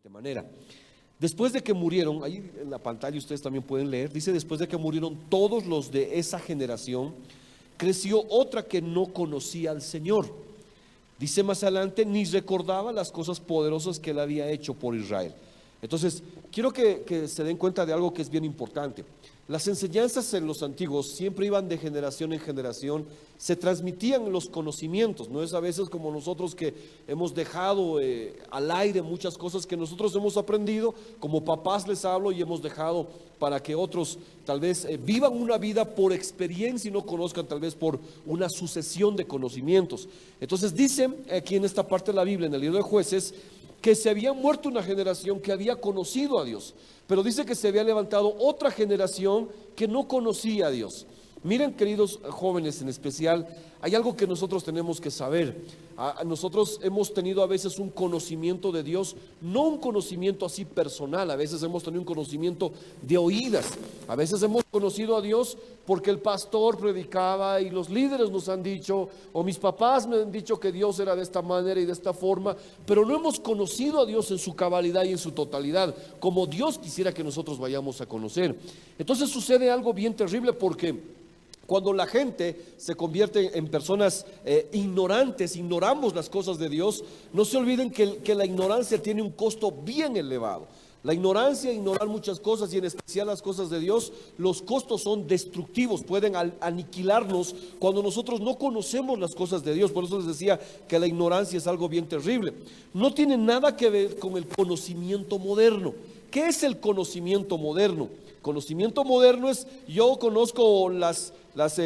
siguiente manera. Después de que murieron, ahí en la pantalla ustedes también pueden leer, dice: después de que murieron todos los de esa generación, creció otra que no conocía al Señor. Dice más adelante, ni recordaba las cosas poderosas que él había hecho por Israel. Entonces, quiero que se den cuenta de algo que es bien importante. Las enseñanzas en los antiguos siempre iban de generación en generación, se transmitían los conocimientos. No es a veces como nosotros que hemos dejado al aire muchas cosas que nosotros hemos aprendido, como papás les hablo, y hemos dejado para que otros tal vez vivan una vida por experiencia y no conozcan tal vez por una sucesión de conocimientos. Entonces dice aquí en esta parte de la Biblia, en el libro de Jueces, que se había muerto una generación que había conocido a Dios, pero dice que se había levantado otra generación que no conocía a Dios. Miren, queridos jóvenes en especial, hay algo que nosotros tenemos que saber. Nosotros hemos tenido a veces un conocimiento de Dios, no un conocimiento así personal, a veces hemos tenido un conocimiento de oídas, a veces hemos conocido a Dios porque el pastor predicaba y los líderes nos han dicho, o mis papás me han dicho que Dios era de esta manera y de esta forma, pero no hemos conocido a Dios en su cabalidad y en su totalidad, como Dios quisiera que nosotros vayamos a conocer. Entonces sucede algo bien terrible, porque cuando la gente se convierte en personas ignorantes, ignoramos las cosas de Dios, no se olviden que la ignorancia tiene un costo bien elevado. La ignorancia, ignorar muchas cosas y en especial las cosas de Dios, los costos son destructivos, pueden aniquilarnos cuando nosotros no conocemos las cosas de Dios. Por eso les decía que la ignorancia es algo bien terrible. No tiene nada que ver con el conocimiento moderno. ¿Qué es el conocimiento moderno? Conocimiento moderno es: yo conozco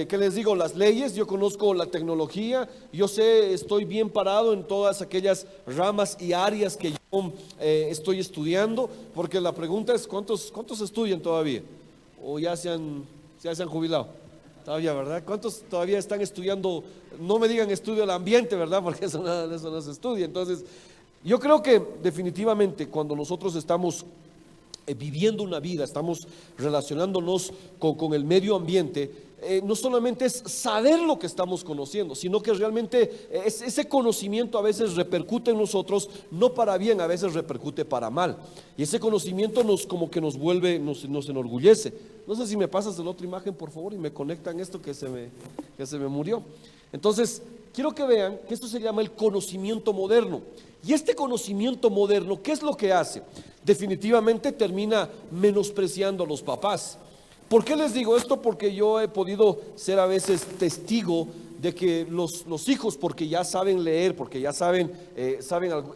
¿qué les digo? Las leyes, yo conozco la tecnología, yo sé, estoy bien parado en todas aquellas ramas y áreas que yo estoy estudiando, porque la pregunta es: ¿cuántos estudian todavía? ¿O ya se han jubilado? Todavía, ¿verdad? ¿Cuántos todavía están estudiando? No me digan estudio del ambiente, ¿verdad? Porque eso no se estudia. Entonces, yo creo que definitivamente cuando nosotros estamos viviendo una vida, estamos relacionándonos con el medio ambiente, no solamente es saber lo que estamos conociendo, sino que realmente ese conocimiento a veces repercute en nosotros, no para bien, a veces repercute para mal. Y ese conocimiento como que nos vuelve, nos enorgullece. No sé si me pasas de la otra imagen, por favor, y me conectan esto que se me murió. Entonces, quiero que vean que esto se llama el conocimiento moderno. Y este conocimiento moderno, ¿qué es lo que hace? Definitivamente termina menospreciando a los papás. ¿Por qué les digo esto? Porque yo he podido ser a veces testigo de que los hijos, porque ya saben leer, porque ya saben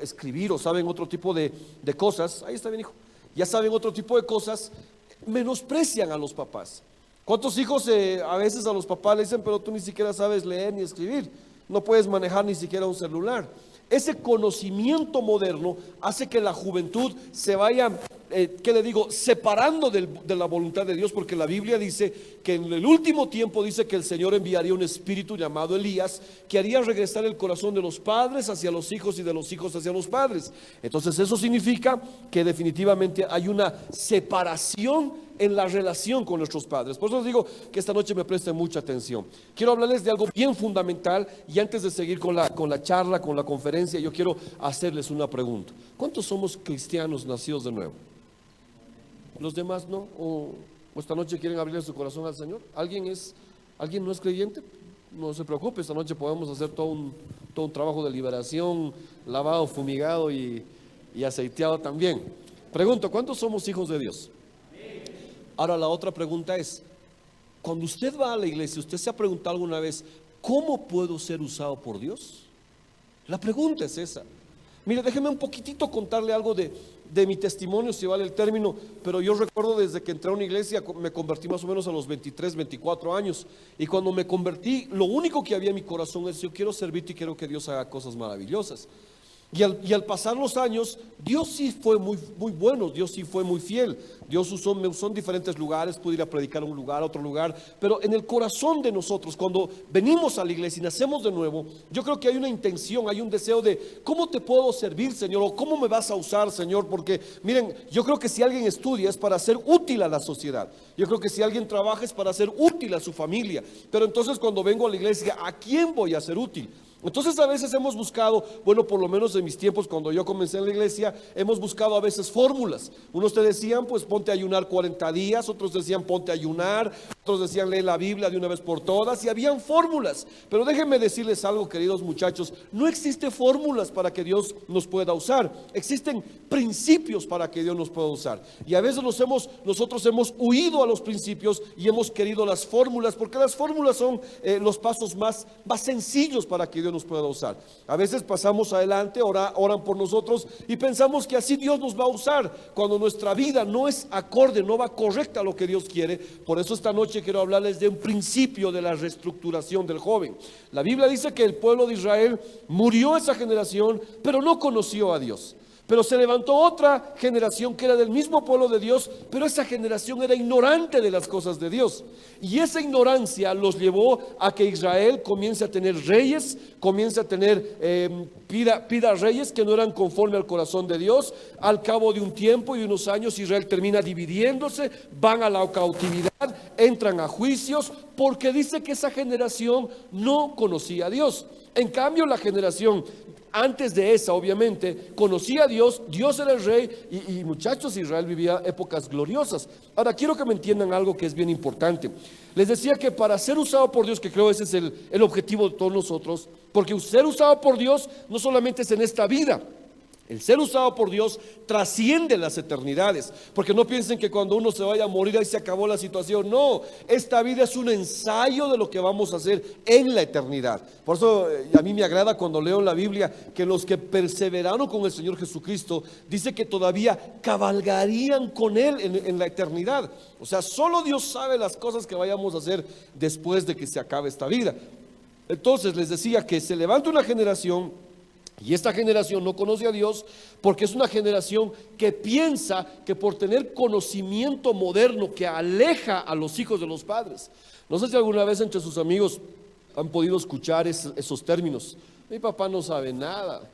escribir o saben otro tipo de cosas, ahí está bien, hijo, ya saben otro tipo de cosas, menosprecian a los papás. ¿Cuántos hijos a veces a los papás le dicen: pero tú ni siquiera sabes leer ni escribir, no puedes manejar ni siquiera un celular? Ese conocimiento moderno hace que la juventud se vaya, ¿qué le digo?, separando de la voluntad de Dios, porque la Biblia dice que en el último tiempo dice que el Señor enviaría un espíritu llamado Elías, que haría regresar el corazón de los padres hacia los hijos y de los hijos hacia los padres. Entonces eso significa que definitivamente hay una separación en la relación con nuestros padres. Por eso les digo que esta noche me presten mucha atención. Quiero hablarles de algo bien fundamental, y antes de seguir con la charla, con la conferencia, yo quiero hacerles una pregunta. ¿Cuántos somos cristianos nacidos de nuevo? ¿Los demás no? ¿O esta noche quieren abrirle su corazón al Señor? ¿Alguien no es creyente? No se preocupe, esta noche podemos hacer todo un trabajo de liberación, lavado, fumigado y aceiteado también. Pregunto: ¿cuántos somos hijos de Dios? Ahora la otra pregunta es: cuando usted va a la iglesia, ¿usted se ha preguntado alguna vez cómo puedo ser usado por Dios? La pregunta es esa. Mire, déjeme un poquitito contarle algo de mi testimonio, si vale el término, pero yo recuerdo desde que entré a una iglesia, me convertí más o menos a los 23, 24 años, y cuando me convertí, lo único que había en mi corazón es: yo quiero servirte y quiero que Dios haga cosas maravillosas. Y al pasar los años, Dios sí fue muy bueno, Dios sí fue muy fiel. Dios me usó en diferentes lugares, pude ir a predicar a un lugar, a otro lugar, pero en el corazón de nosotros, cuando venimos a la iglesia y nacemos de nuevo, yo creo que hay una intención, hay un deseo de: ¿cómo te puedo servir, Señor? O ¿cómo me vas a usar, Señor? Porque miren, yo creo que si alguien estudia es para ser útil a la sociedad. Yo creo que si alguien trabaja es para ser útil a su familia. Pero entonces cuando vengo a la iglesia, ¿a quién voy a ser útil? Entonces a veces hemos buscado, bueno, por lo menos en mis tiempos cuando yo comencé en la iglesia, hemos buscado a veces fórmulas. Unos te decían, pues ponte a ayunar 40 días, otros decían ponte a ayunar, otros decían lee la Biblia de una vez por todas, y habían fórmulas. Pero déjenme decirles algo, queridos muchachos, no existe fórmulas para que Dios nos pueda usar, existen principios para que Dios nos pueda usar. Y a veces nosotros hemos huido a los principios y hemos querido las fórmulas, porque las fórmulas son los pasos más sencillos para que Dios nos pueda usar. A veces pasamos adelante, oran por nosotros y pensamos que así Dios nos va a usar, cuando nuestra vida no es acorde, no va correcta a lo que Dios quiere. Por eso esta noche quiero hablarles de un principio de la reestructuración del joven. La Biblia dice que el pueblo de Israel murió esa generación, pero no conoció a Dios. Pero se levantó otra generación que era del mismo pueblo de Dios, pero esa generación era ignorante de las cosas de Dios. Y esa ignorancia los llevó a que Israel comience a tener reyes, comience a tener, pida reyes que no eran conforme al corazón de Dios. Al cabo de un tiempo y unos años, Israel termina dividiéndose, van a la cautividad, entran a juicios, porque dice que esa generación no conocía a Dios. En cambio, la generación antes de esa, obviamente, conocía a Dios, Dios era el rey y muchachos, Israel vivía épocas gloriosas. Ahora, quiero que me entiendan algo que es bien importante. Les decía que para ser usado por Dios, que creo ese es el objetivo de todos nosotros, porque ser usado por Dios no solamente es en esta vida. El ser usado por Dios trasciende las eternidades, porque no piensen que cuando uno se vaya a morir ahí se acabó la situación. No, esta vida es un ensayo de lo que vamos a hacer en la eternidad. Por eso a mí me agrada cuando leo en la Biblia que los que perseveraron con el Señor Jesucristo, dice que todavía cabalgarían con Él en la eternidad. O sea, solo Dios sabe las cosas que vayamos a hacer después de que se acabe esta vida. Entonces les decía que se levanta una generación, y esta generación no conoce a Dios porque es una generación que piensa que por tener conocimiento moderno que aleja a los hijos de los padres. No sé si alguna vez entre sus amigos han podido escuchar esos términos. Mi papá no sabe nada.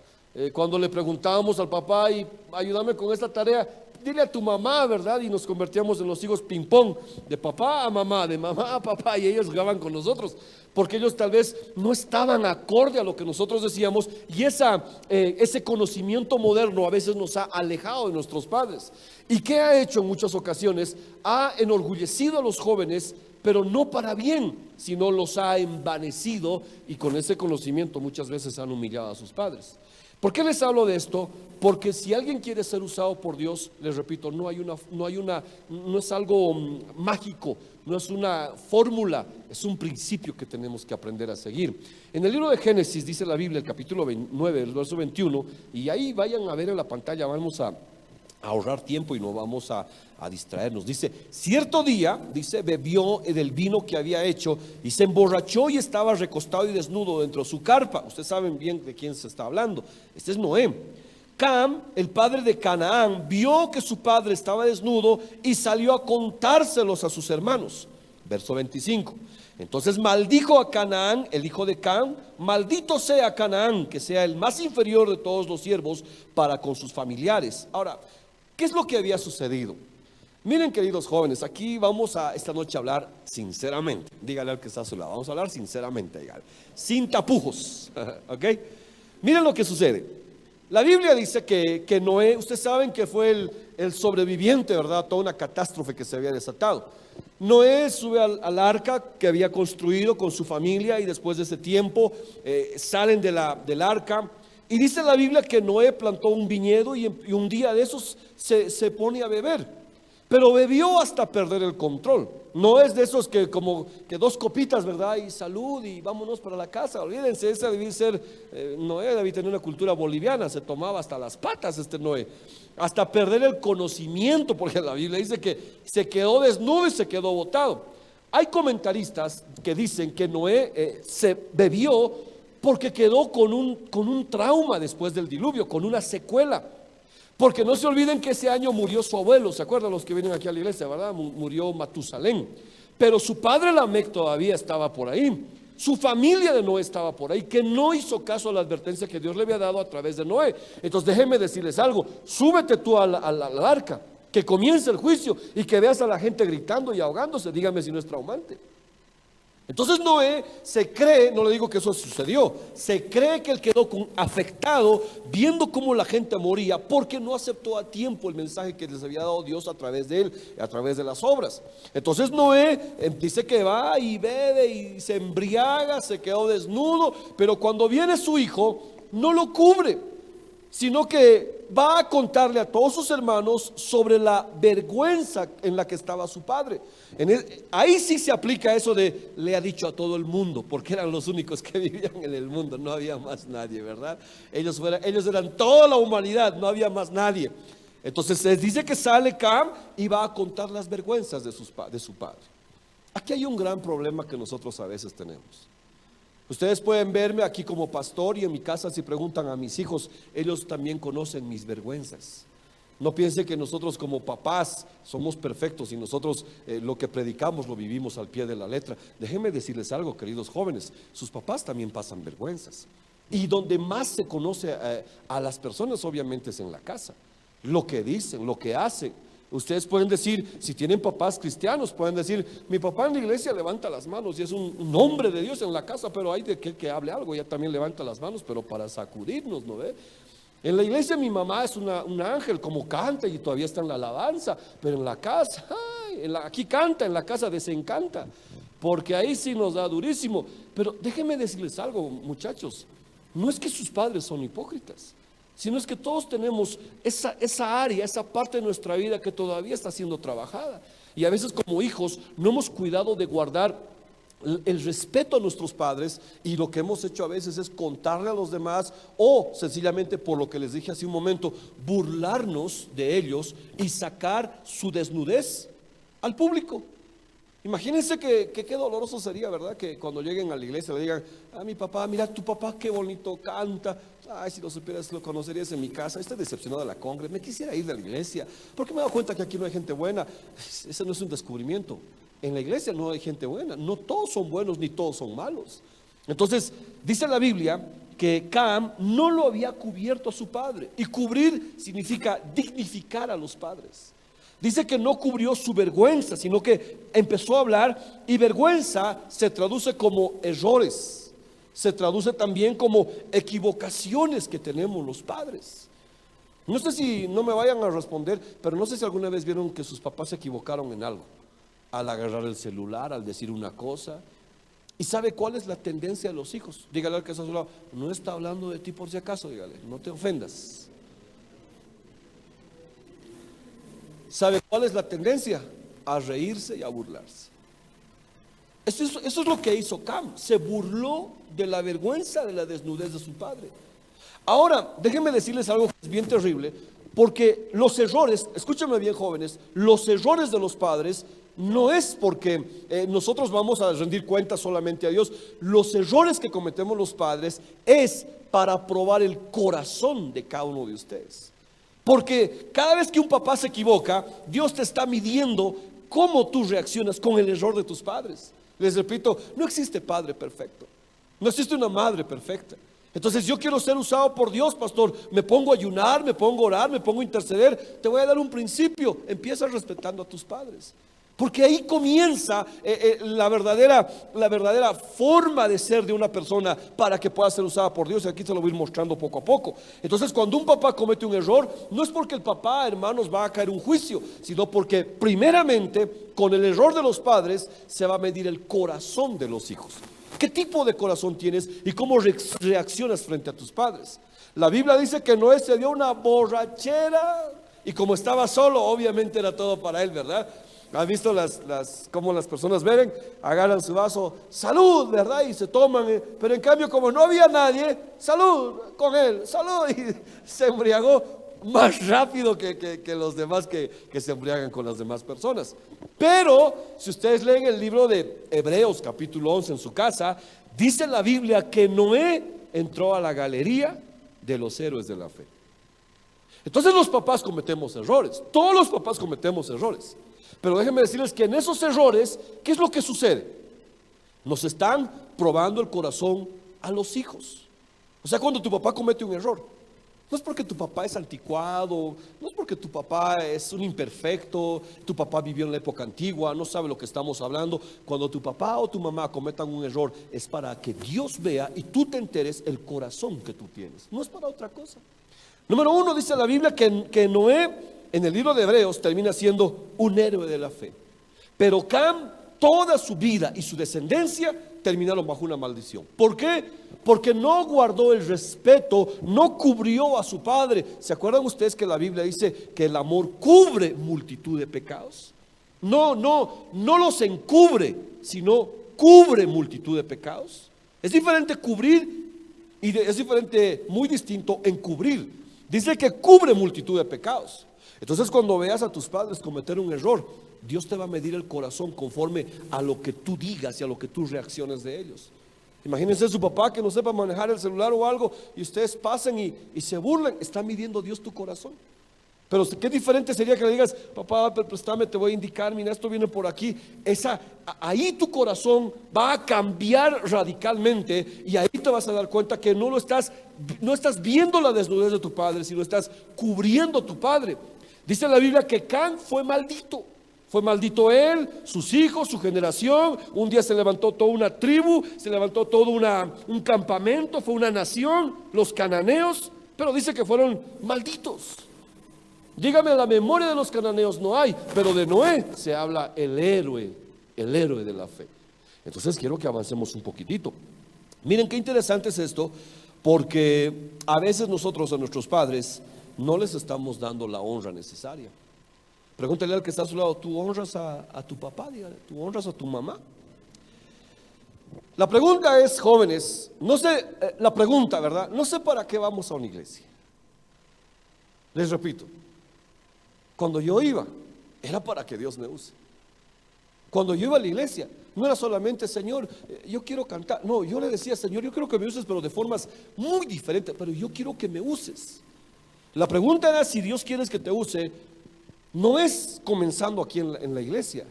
Cuando le preguntábamos al papá, y ayúdame con esta tarea, dile a tu mamá, ¿verdad? Y nos convertíamos en los hijos ping pong, de papá a mamá, de mamá a papá, y ellos jugaban con nosotros, porque ellos tal vez no estaban acorde a lo que nosotros decíamos, y ese conocimiento moderno a veces nos ha alejado de nuestros padres. ¿Y qué ha hecho en muchas ocasiones? Ha enorgullecido a los jóvenes, pero no para bien, sino los ha envanecido, y con ese conocimiento muchas veces han humillado a sus padres. ¿Por qué les hablo de esto? Porque si alguien quiere ser usado por Dios, les repito, no es algo mágico, no es una fórmula, es un principio que tenemos que aprender a seguir. En el libro de Génesis dice la Biblia, el capítulo 9, el verso 21, y ahí vayan a ver en la pantalla, vamos a ahorrar tiempo y no vamos a distraernos. Dice, cierto día, dice, bebió del vino que había hecho y se emborrachó y estaba recostado y desnudo dentro de su carpa. Ustedes saben bien de quién se está hablando. Este es Noé. Cam, el padre de Canaán, vio que su padre estaba desnudo y salió a contárselos a sus hermanos. Verso 25. Entonces maldijo a Canaán, el hijo de Cam. Maldito sea Canaán, que sea el más inferior de todos los siervos para con sus familiares. Ahora, ¿qué es lo que había sucedido? Miren, queridos jóvenes, aquí vamos a esta noche a hablar sinceramente. Dígale al que está a su lado, vamos a hablar sinceramente, dígale, sin tapujos, ¿ok? Miren lo que sucede. La Biblia dice que Noé, ustedes saben que fue el sobreviviente, ¿verdad? Toda una catástrofe que se había desatado. Noé sube al arca que había construido con su familia y después de ese tiempo salen del arca. Y dice la Biblia que Noé plantó un viñedo y un día de esos se pone a beber. Pero bebió hasta perder el control. No es de esos que como que dos copitas, ¿verdad? Y salud y vámonos para la casa. Olvídense, esa debía ser, Noé debía tener una cultura boliviana. Se tomaba hasta las patas Noé. Hasta perder el conocimiento, porque la Biblia dice que se quedó desnudo y se quedó botado. Hay comentaristas que dicen que Noé se bebió porque quedó con un trauma después del diluvio, con una secuela. Porque no se olviden que ese año murió su abuelo, ¿se acuerdan los que vienen aquí a la iglesia, verdad? Murió Matusalén. Pero su padre Lamec todavía estaba por ahí. Su familia de Noé estaba por ahí, que no hizo caso a la advertencia que Dios le había dado a través de Noé. Entonces déjenme decirles algo, súbete tú al arca, que comience el juicio y que veas a la gente gritando y ahogándose. Dígame si no es traumante. Entonces Noé se cree, no le digo que eso sucedió, se cree que él quedó afectado viendo cómo la gente moría porque no aceptó a tiempo el mensaje que les había dado Dios a través de él, a través de las obras. Entonces Noé dice que va y bebe y se embriaga, se quedó desnudo, pero cuando viene su hijo no lo cubre, sino que va a contarle a todos sus hermanos sobre la vergüenza en la que estaba su padre. Ahí sí se aplica eso de le ha dicho a todo el mundo, porque eran los únicos que vivían en el mundo, no había más nadie, ¿verdad? Ellos eran toda la humanidad, no había más nadie. Entonces se dice que sale Cam y va a contar las vergüenzas de su padre. Aquí hay un gran problema que nosotros a veces tenemos. Ustedes pueden verme aquí como pastor y en mi casa si preguntan a mis hijos, ellos también conocen mis vergüenzas. No piensen que nosotros como papás somos perfectos y nosotros lo que predicamos lo vivimos al pie de la letra. Déjenme decirles algo, queridos jóvenes, sus papás también pasan vergüenzas. Y donde más se conoce a las personas obviamente es en la casa. Lo que dicen, lo que hacen. Ustedes pueden decir, si tienen papás cristianos, pueden decir, mi papá en la iglesia levanta las manos y es un hombre de Dios en la casa, pero hay de que hable algo, ya también levanta las manos, pero para sacudirnos, ¿no ve? En la iglesia mi mamá es un ángel, como canta y todavía está en la alabanza, pero en la casa, aquí canta, en la casa desencanta, porque ahí sí nos da durísimo. Pero déjenme decirles algo, muchachos, no es que sus padres son hipócritas, sino es que todos tenemos esa área, esa parte de nuestra vida que todavía está siendo trabajada. Y a veces como hijos no hemos cuidado de guardar el respeto a nuestros padres, y lo que hemos hecho a veces es contarle a los demás o sencillamente, por lo que les dije hace un momento, burlarnos de ellos y sacar su desnudez al público. Imagínense que qué doloroso sería, ¿verdad? Que cuando lleguen a la iglesia le digan a mi papá, mira tu papá qué bonito canta. Ay, si lo supieras, lo conocerías en mi casa. Estoy decepcionado de la congre, me quisiera ir de la iglesia porque me he dado cuenta que aquí no hay gente buena. Ese no es un descubrimiento. En la iglesia no hay gente buena, no todos son buenos ni todos son malos. Entonces dice la Biblia que Cam no lo había cubierto a su padre, y cubrir significa dignificar a los padres. Dice que no cubrió su vergüenza, sino que empezó a hablar, y vergüenza se traduce como errores, se traduce también como equivocaciones que tenemos los padres. No sé si no me vayan a responder, pero no sé si alguna vez vieron que sus papás se equivocaron en algo, al agarrar el celular, al decir una cosa. ¿Y sabe cuál es la tendencia de los hijos? Dígale al que está a su lado, no está hablando de ti por si acaso, dígale, no te ofendas. ¿Sabe cuál es la tendencia? A reírse y a burlarse. Eso es lo que hizo Cam. Se burló de la vergüenza de la desnudez de su padre. Ahora, déjenme decirles algo que es bien terrible, porque los errores, escúchenme bien jóvenes, los errores de los padres no es porque nosotros vamos a rendir cuentas solamente a Dios. Los errores que cometemos los padres es para probar el corazón de cada uno de ustedes. Porque cada vez que un papá se equivoca, Dios te está midiendo cómo tú reaccionas con el error de tus padres. Les repito, no existe padre perfecto, no existe una madre perfecta. Entonces yo quiero ser usado por Dios, pastor. Me pongo a ayunar, me pongo a orar, me pongo a interceder. Te voy a dar un principio: empieza respetando a tus padres, porque ahí comienza la verdadera forma de ser de una persona para que pueda ser usada por Dios. Y aquí te lo voy a ir mostrando poco a poco. Entonces, cuando un papá comete un error, no es porque el papá, hermanos, va a caer un juicio, sino porque primeramente con el error de los padres se va a medir el corazón de los hijos. ¿Qué tipo de corazón tienes y cómo reaccionas frente a tus padres? La Biblia dice que Noé se dio una borrachera, y como estaba solo, obviamente era todo para él, ¿verdad? ¿Has visto cómo las personas beben? Agarran su vaso, salud, ¿verdad? Y se toman, pero en cambio, como no había nadie, salud con él, salud, y se embriagó más rápido que los demás que se embriagan con las demás personas. Pero si ustedes leen el libro de Hebreos capítulo 11 en su casa, dice la Biblia que Noé entró a la galería de los héroes de la fe. Entonces los papás cometemos errores, todos los papás cometemos errores. Pero déjenme decirles que en esos errores, ¿qué es lo que sucede? Nos están probando el corazón a los hijos. O sea, cuando tu papá comete un error, No es porque tu papá es anticuado, no es porque tu papá es un imperfecto, tu papá vivió en la época antigua, no sabe lo que estamos hablando. Cuando tu papá o tu mamá cometan un error, es para que Dios vea y tú te enteres el corazón que tú tienes. No es para otra cosa. Número uno, dice la Biblia que Noé, en el libro de Hebreos, termina siendo un héroe de la fe. Pero Cam, toda su vida y su descendencia terminaron bajo una maldición. ¿Por qué? Porque no guardó el respeto, no cubrió a su padre. ¿Se acuerdan ustedes que la Biblia dice que el amor cubre multitud de pecados? No los encubre, sino cubre multitud de pecados. Es diferente cubrir y es diferente, muy distinto, encubrir. Dice que cubre multitud de pecados. Entonces, cuando veas a tus padres cometer un error, Dios te va a medir el corazón conforme a lo que tú digas y a lo que tú reacciones de ellos. Imagínense su papá que no sepa manejar el celular o algo y ustedes pasen y se burlen. Está midiendo Dios tu corazón. Pero qué diferente sería que le digas: papá, préstame, te voy a indicar, mira, esto viene por aquí. Ahí tu corazón va a cambiar radicalmente y ahí te vas a dar cuenta que no estás viendo la desnudez de tu padre, sino estás cubriendo a tu padre. Dice la Biblia que Can fue maldito. Fue maldito él, sus hijos, su generación. Un día se levantó toda una tribu, se levantó todo un campamento, fue una nación, los cananeos, pero dice que fueron malditos. Dígame, la memoria de los cananeos no hay, pero de Noé se habla el héroe de la fe. Entonces quiero que avancemos un poquitito. Miren qué interesante es esto, porque a veces nosotros a nuestros padres no les estamos dando la honra necesaria. Pregúntale al que está a su lado: ¿tú honras a tu papá? Dígale, ¿tú honras a tu mamá? La pregunta es, jóvenes, no sé, la pregunta, ¿verdad? No sé para qué vamos a una iglesia. Les repito, cuando yo iba, era para que Dios me use. Cuando yo iba a la iglesia, no era solamente: Señor, yo quiero cantar. No, yo le decía: Señor, yo quiero que me uses, pero de formas muy diferentes, pero yo quiero que me uses. La pregunta era: si Dios quiere que te use, no es comenzando aquí en la iglesia.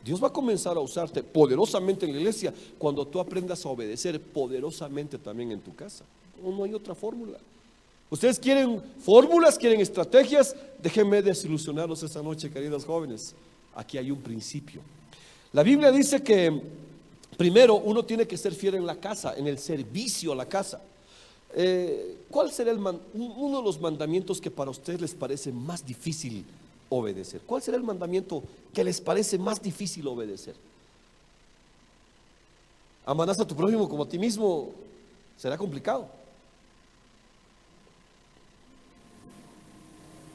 Dios va a comenzar a usarte poderosamente en la iglesia cuando tú aprendas a obedecer poderosamente también en tu casa. No hay otra fórmula. Ustedes quieren fórmulas, quieren estrategias. Déjenme desilusionarlos esta noche, queridos jóvenes. Aquí hay un principio. La Biblia dice que primero uno tiene que ser fiel en la casa, en el servicio a la casa. ¿Cuál será uno de los mandamientos que para ustedes les parece más difícil obedecer? ¿Cuál será el mandamiento que les parece más difícil obedecer? Amarás a tu prójimo como a ti mismo. Será complicado.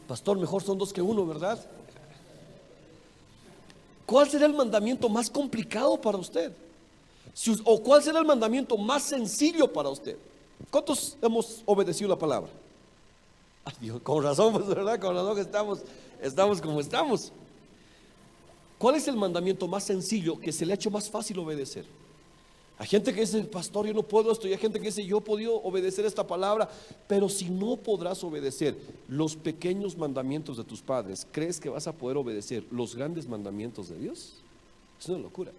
Pastor, mejor son dos que uno, ¿verdad? ¿Cuál será el mandamiento más complicado para usted? ¿O cuál será el mandamiento más sencillo para usted? ¿Cuántos hemos obedecido la palabra? Ay, Dios, con razón, pues, ¿verdad? Con razón que estamos como estamos. ¿Cuál es el mandamiento más sencillo que se le ha hecho más fácil obedecer? Hay gente que dice: pastor, yo no puedo esto. Y hay gente que dice: yo he podido obedecer esta palabra. Pero si no podrás obedecer los pequeños mandamientos de tus padres, ¿crees que vas a poder obedecer los grandes mandamientos de Dios? Es una locura.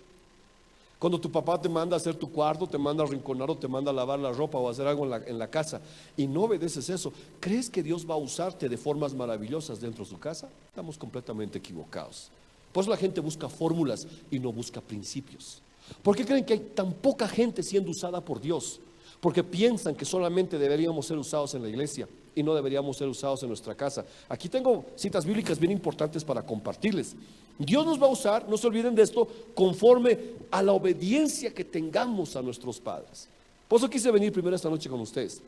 Cuando tu papá te manda a hacer tu cuarto, te manda a arrinconar o te manda a lavar la ropa o a hacer algo en la casa y no obedeces eso, ¿crees que Dios va a usarte de formas maravillosas dentro de su casa? Estamos completamente equivocados. Por eso la gente busca fórmulas y no busca principios. ¿Por qué creen que hay tan poca gente siendo usada por Dios? Porque piensan que solamente deberíamos ser usados en la iglesia y no deberíamos ser usados en nuestra casa. Aquí tengo citas bíblicas bien importantes para compartirles. Dios nos va a usar, no se olviden de esto, conforme a la obediencia que tengamos a nuestros padres. Por eso quise venir primero esta noche con ustedes.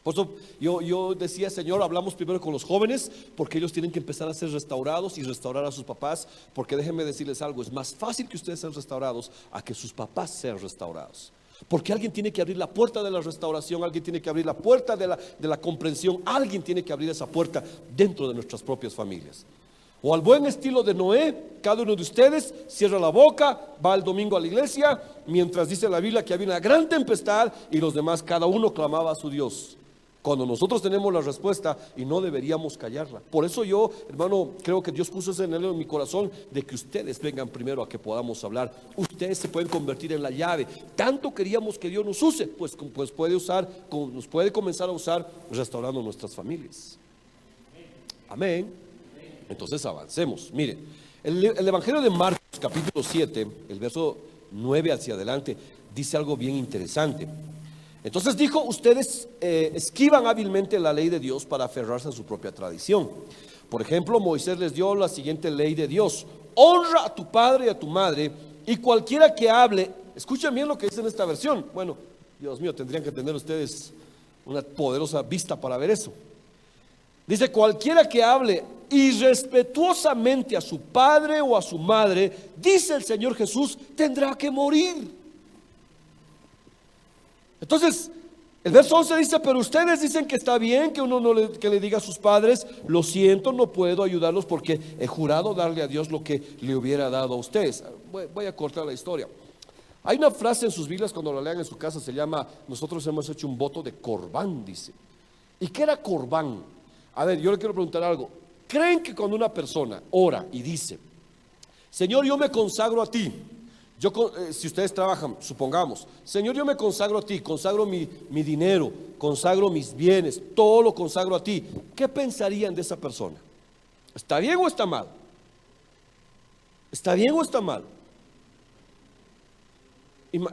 Por eso yo decía: Señor, hablamos primero con los jóvenes, porque ellos tienen que empezar a ser restaurados y restaurar a sus papás. Porque déjenme decirles algo: es más fácil que ustedes sean restaurados a que sus papás sean restaurados. Porque alguien tiene que abrir la puerta de la restauración, alguien tiene que abrir la puerta de la comprensión, alguien tiene que abrir esa puerta dentro de nuestras propias familias. O al buen estilo de Noé, cada uno de ustedes cierra la boca, va el domingo a la iglesia, mientras dice la Biblia que había una gran tempestad y los demás, cada uno clamaba a su Dios. Cuando nosotros tenemos la respuesta y no deberíamos callarla. Por eso yo, hermano, creo que Dios puso ese anhelo en mi corazón de que ustedes vengan primero a que podamos hablar. Ustedes se pueden convertir en la llave. Tanto queríamos que Dios nos use, pues nos puede comenzar a usar restaurando nuestras familias. Amén. Entonces avancemos. Miren, el Evangelio de Marcos, capítulo 7, el verso 9 hacia adelante, dice algo bien interesante. Entonces dijo: ustedes esquivan hábilmente la ley de Dios para aferrarse a su propia tradición. Por ejemplo, Moisés les dio la siguiente ley de Dios: honra a tu padre y a tu madre, y cualquiera que hable, escuchen bien lo que dice en esta versión. Bueno, Dios mío, tendrían que tener ustedes una poderosa vista para ver eso. Dice: cualquiera que hable irrespetuosamente a su padre o a su madre, dice el Señor Jesús, tendrá que morir. Entonces, el verso 11 dice: pero ustedes dicen que está bien que uno que le diga a sus padres: lo siento, no puedo ayudarlos porque he jurado darle a Dios lo que le hubiera dado a ustedes. Voy a cortar la historia. Hay una frase en sus Biblias, cuando la lean en su casa, se llama: nosotros hemos hecho un voto de corbán, dice. ¿Y qué era corbán? A ver, yo le quiero preguntar algo. ¿Creen que cuando una persona ora y dice: Señor, yo me consagro a ti? Si ustedes trabajan, supongamos: Señor, yo me consagro a ti, consagro mi dinero, consagro mis bienes, todo lo consagro a ti, ¿qué pensarían de esa persona? ¿Está bien o está mal? ¿Está bien o está mal?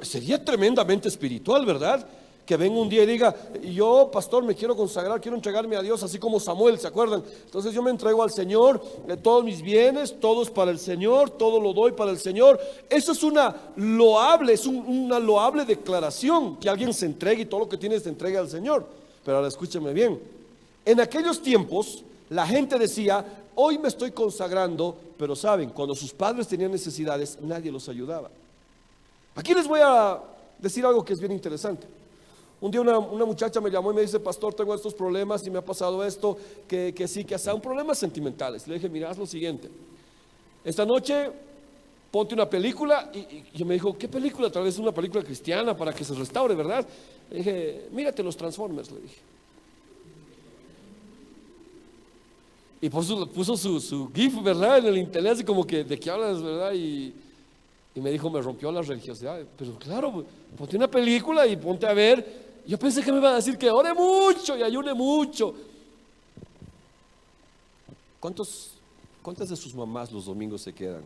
Sería tremendamente espiritual, ¿verdad? Que venga un día y diga: yo, pastor, me quiero consagrar, quiero entregarme a Dios, así como Samuel, ¿se acuerdan? Entonces yo me entrego al Señor, todos mis bienes, todo es para el Señor, todo lo doy para el Señor. Eso es una loable declaración, que alguien se entregue y todo lo que tiene se entregue al Señor. Pero ahora escúcheme bien. En aquellos tiempos la gente decía: hoy me estoy consagrando, pero saben, cuando sus padres tenían necesidades, nadie los ayudaba. Aquí les voy a decir algo que es bien interesante. Un día una muchacha me llamó y me dice: pastor, tengo estos problemas y me ha pasado esto, que sí, que hasta un problemas sentimentales. Le dije: mira, haz lo siguiente, esta noche ponte una película. Y me dijo: ¿qué película? Tal vez una película cristiana para que se restaure, ¿verdad? Le dije: mírate los Transformers, le dije. Y puso su GIF, ¿verdad? En el internet, así como que: ¿de qué hablas, verdad? Y me dijo: me rompió la religiosidad. Pero claro, ponte una película y ponte a ver. Yo pensé que me iba a decir que ore mucho y ayune mucho. ¿Cuántas de sus mamás los domingos se quedan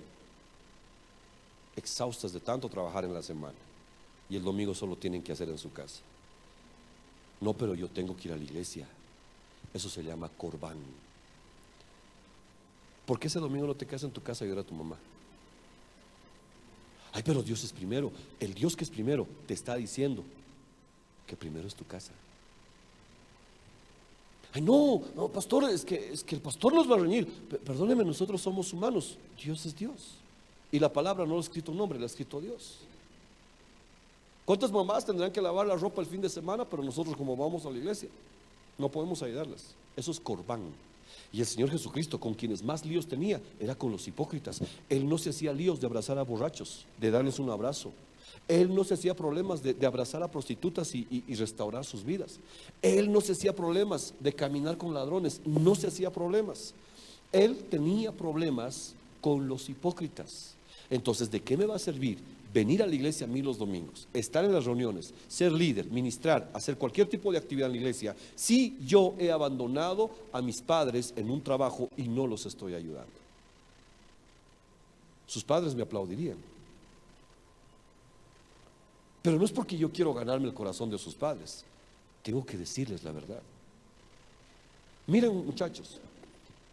exhaustas de tanto trabajar en la semana y el domingo solo tienen que hacer en su casa? No, pero yo tengo que ir a la iglesia. Eso se llama corbán. ¿Por qué ese domingo no te quedas en tu casa a ayudar a tu mamá? Ay, pero Dios es primero. El Dios que es primero te está diciendo que primero es tu casa. Ay, no, pastor, es que el pastor nos va a reñir. Perdóneme, nosotros somos humanos. Dios es Dios. Y la palabra no lo ha escrito un hombre, la ha escrito Dios. ¿Cuántas mamás tendrán que lavar la ropa el fin de semana? Pero nosotros, como vamos a la iglesia, no podemos ayudarlas. Eso es corbán. Y el Señor Jesucristo, con quienes más líos tenía, era con los hipócritas. Él no se hacía líos de abrazar a borrachos, de darles un abrazo. Él no se hacía problemas de abrazar a prostitutas y restaurar sus vidas. Él no se hacía problemas de caminar con ladrones, no se hacía problemas. Él tenía problemas con los hipócritas. Entonces, ¿de qué me va a servir venir a la iglesia a mí los domingos, estar en las reuniones, ser líder, ministrar, hacer cualquier tipo de actividad en la iglesia, si yo he abandonado a mis padres en un trabajo y no los estoy ayudando? Sus padres me aplaudirían. Pero no es porque yo quiero ganarme el corazón de sus padres. Tengo que decirles la verdad. Miren, muchachos,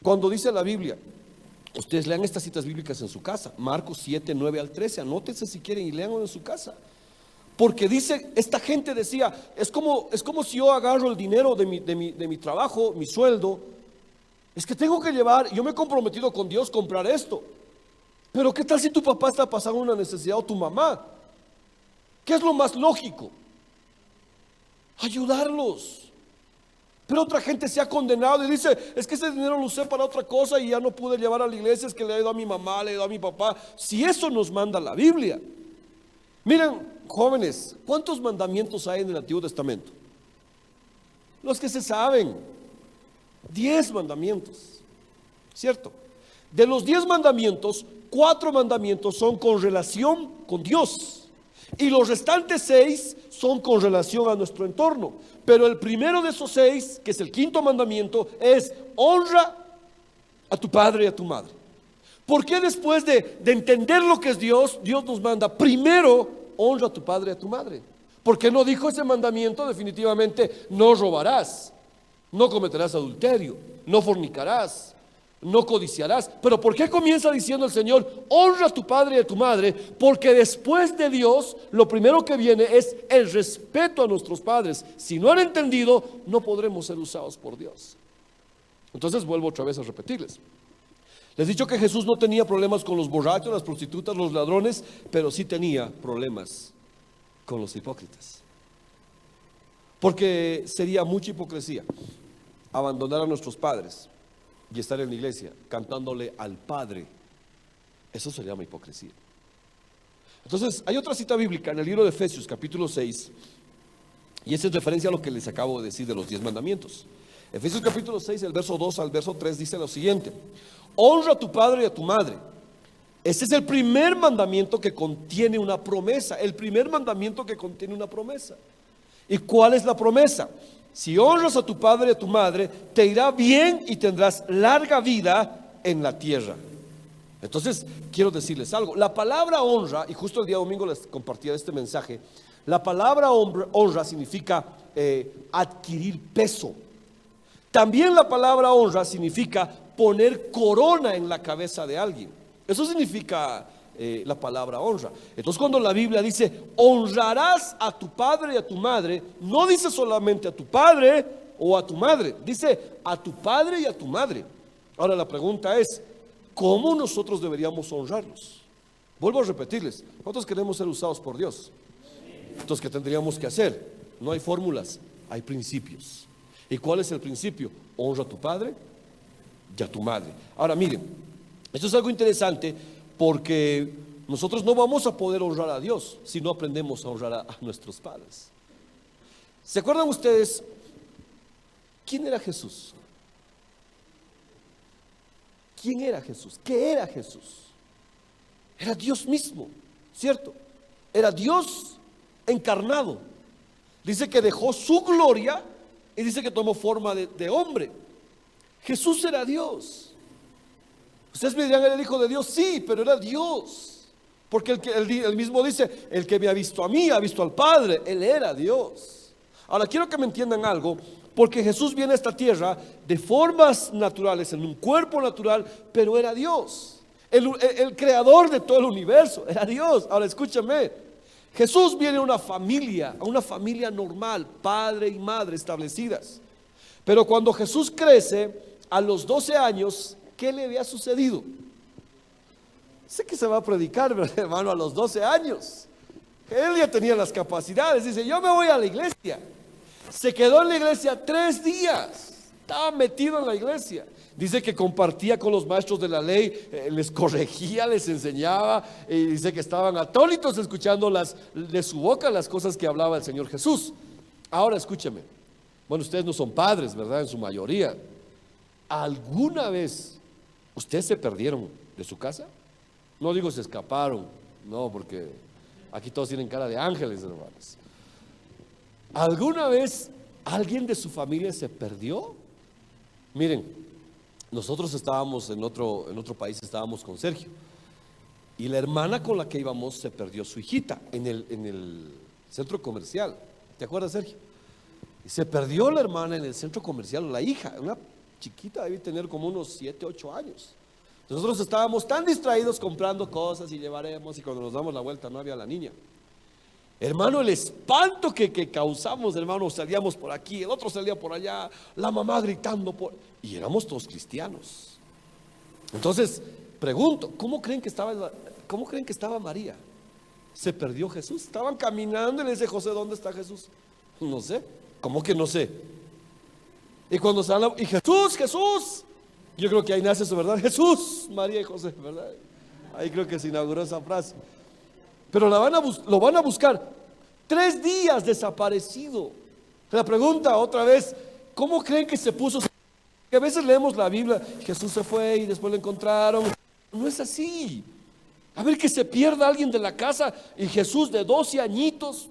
cuando dice la Biblia, ustedes lean estas citas bíblicas en su casa, Marcos 7, 9 al 13, anótense si quieren y leanlo en su casa. Porque dice, esta gente decía: es como si yo agarro el dinero de mi trabajo, mi sueldo, es que tengo que llevar, yo me he comprometido con Dios comprar esto. Pero ¿qué tal si tu papá está pasando una necesidad o tu mamá? ¿Qué es lo más lógico? Ayudarlos. Pero otra gente se ha condenado y dice: es que ese dinero lo usé para otra cosa y ya no pude llevar a la iglesia, es que le he ido a mi mamá, le he ido a mi papá. Si eso nos manda la Biblia. Miren, jóvenes, ¿cuántos mandamientos hay en el Antiguo Testamento? Los que se saben. 10 mandamientos, ¿cierto? De los 10 mandamientos, 4 mandamientos son con relación con Dios. Y los restantes 6 son con relación a nuestro entorno. Pero el primero de esos 6, que es el quinto mandamiento, es honra a tu padre y a tu madre. ¿Por qué después de entender lo que es Dios, Dios nos manda primero honra a tu padre y a tu madre? ¿Por qué no dijo ese mandamiento definitivamente no robarás, no cometerás adulterio, no fornicarás, no codiciarás? Pero ¿por qué comienza diciendo el Señor honra a tu padre y a tu madre? Porque después de Dios lo primero que viene es el respeto a nuestros padres. Si no han entendido, no podremos ser usados por Dios. Entonces vuelvo otra vez a repetirles. Les he dicho que Jesús no tenía problemas con los borrachos, las prostitutas, los ladrones, pero sí tenía problemas con los hipócritas. Porque sería mucha hipocresía abandonar a nuestros padres y estar en la iglesia cantándole al Padre. Eso se llama hipocresía. Entonces hay otra cita bíblica en el libro de Efesios capítulo 6, y esa es referencia a lo que les acabo de decir de los 10 mandamientos. Efesios capítulo 6, el verso 2 al verso 3 dice lo siguiente: honra a tu padre y a tu madre. Este es el primer mandamiento que contiene una promesa. El primer mandamiento que contiene una promesa. ¿Y cuál es la promesa? Si honras a tu padre y a tu madre, te irá bien y tendrás larga vida en la tierra. Entonces, quiero decirles algo. La palabra honra, y justo el día domingo les compartía este mensaje, la palabra honra significa adquirir peso. También la palabra honra significa poner corona en la cabeza de alguien. Eso significa la palabra honra. Entonces cuando la Biblia dice honrarás a tu padre y a tu madre, no dice solamente a tu padre o a tu madre, dice a tu padre y a tu madre. Ahora la pregunta es, ¿cómo nosotros deberíamos honrarlos? Vuelvo a repetirles, nosotros queremos ser usados por Dios. Entonces, ¿qué tendríamos que hacer? No hay fórmulas, hay principios. ¿Y cuál es el principio? Honra a tu padre y a tu madre. Ahora miren, esto es algo interesante porque nosotros no vamos a poder honrar a Dios si no aprendemos a honrar a nuestros padres. ¿Se acuerdan ustedes quién era Jesús? ¿Quién era Jesús? ¿Qué era Jesús? Era Dios mismo, ¿cierto? Era Dios encarnado. Dice que dejó su gloria y dice que tomó forma de hombre. Jesús era Dios. Ustedes me dirán, ¿era el Hijo de Dios? Sí, pero era Dios. Porque él mismo dice, el que me ha visto a mí, ha visto al Padre. Él era Dios. Ahora quiero que me entiendan algo, porque Jesús viene a esta tierra de formas naturales, en un cuerpo natural, pero era Dios. El creador de todo el universo, era Dios. Ahora escúchame, Jesús viene a una familia normal, padre y madre establecidas. Pero cuando Jesús crece, a los 12 años, ¿qué le había sucedido? Sé que se va a predicar, hermano, a los 12 años. Él ya tenía las capacidades. Dice, yo me voy a la iglesia. Se quedó en la iglesia 3 días. Estaba metido en la iglesia. Dice que compartía con los maestros de la ley, les corregía, les enseñaba. Y dice que estaban atónitos escuchando de su boca las cosas que hablaba el Señor Jesús. Ahora escúcheme. Bueno, ustedes no son padres, ¿verdad? En su mayoría. ¿Alguna vez ustedes se perdieron de su casa? No digo se escaparon, no, porque aquí todos tienen cara de ángeles, hermanos. ¿Alguna vez alguien de su familia se perdió? Miren, nosotros estábamos en otro país, estábamos con Sergio, y la hermana con la que íbamos se perdió su hijita en el centro comercial. ¿Te acuerdas, Sergio? Y se perdió la hermana en el centro comercial, la hija, una chiquita, debe tener como unos 7, 8 años. Nosotros estábamos tan distraídos comprando cosas y llevaremos, y cuando nos damos la vuelta no había la niña. Hermano, el espanto que causamos, hermano, salíamos por aquí, el otro salía por allá, la mamá gritando y éramos todos cristianos. Entonces, pregunto, ¿cómo creen que estaba María? ¿Se perdió Jesús? Estaban caminando y le dice José, ¿dónde está Jesús? No sé. ¿Cómo que no sé? Y cuando se habla, y Jesús, yo creo que ahí nace eso, ¿verdad? Jesús, María y José, ¿verdad? Ahí creo que se inauguró esa frase. Pero lo van a buscar. 3 días desaparecido. La pregunta otra vez, ¿Cómo creen que se puso? Que a veces leemos la Biblia, Jesús se fue y después lo encontraron. No es así. A ver, que se pierda alguien de la casa y Jesús de 12 añitos.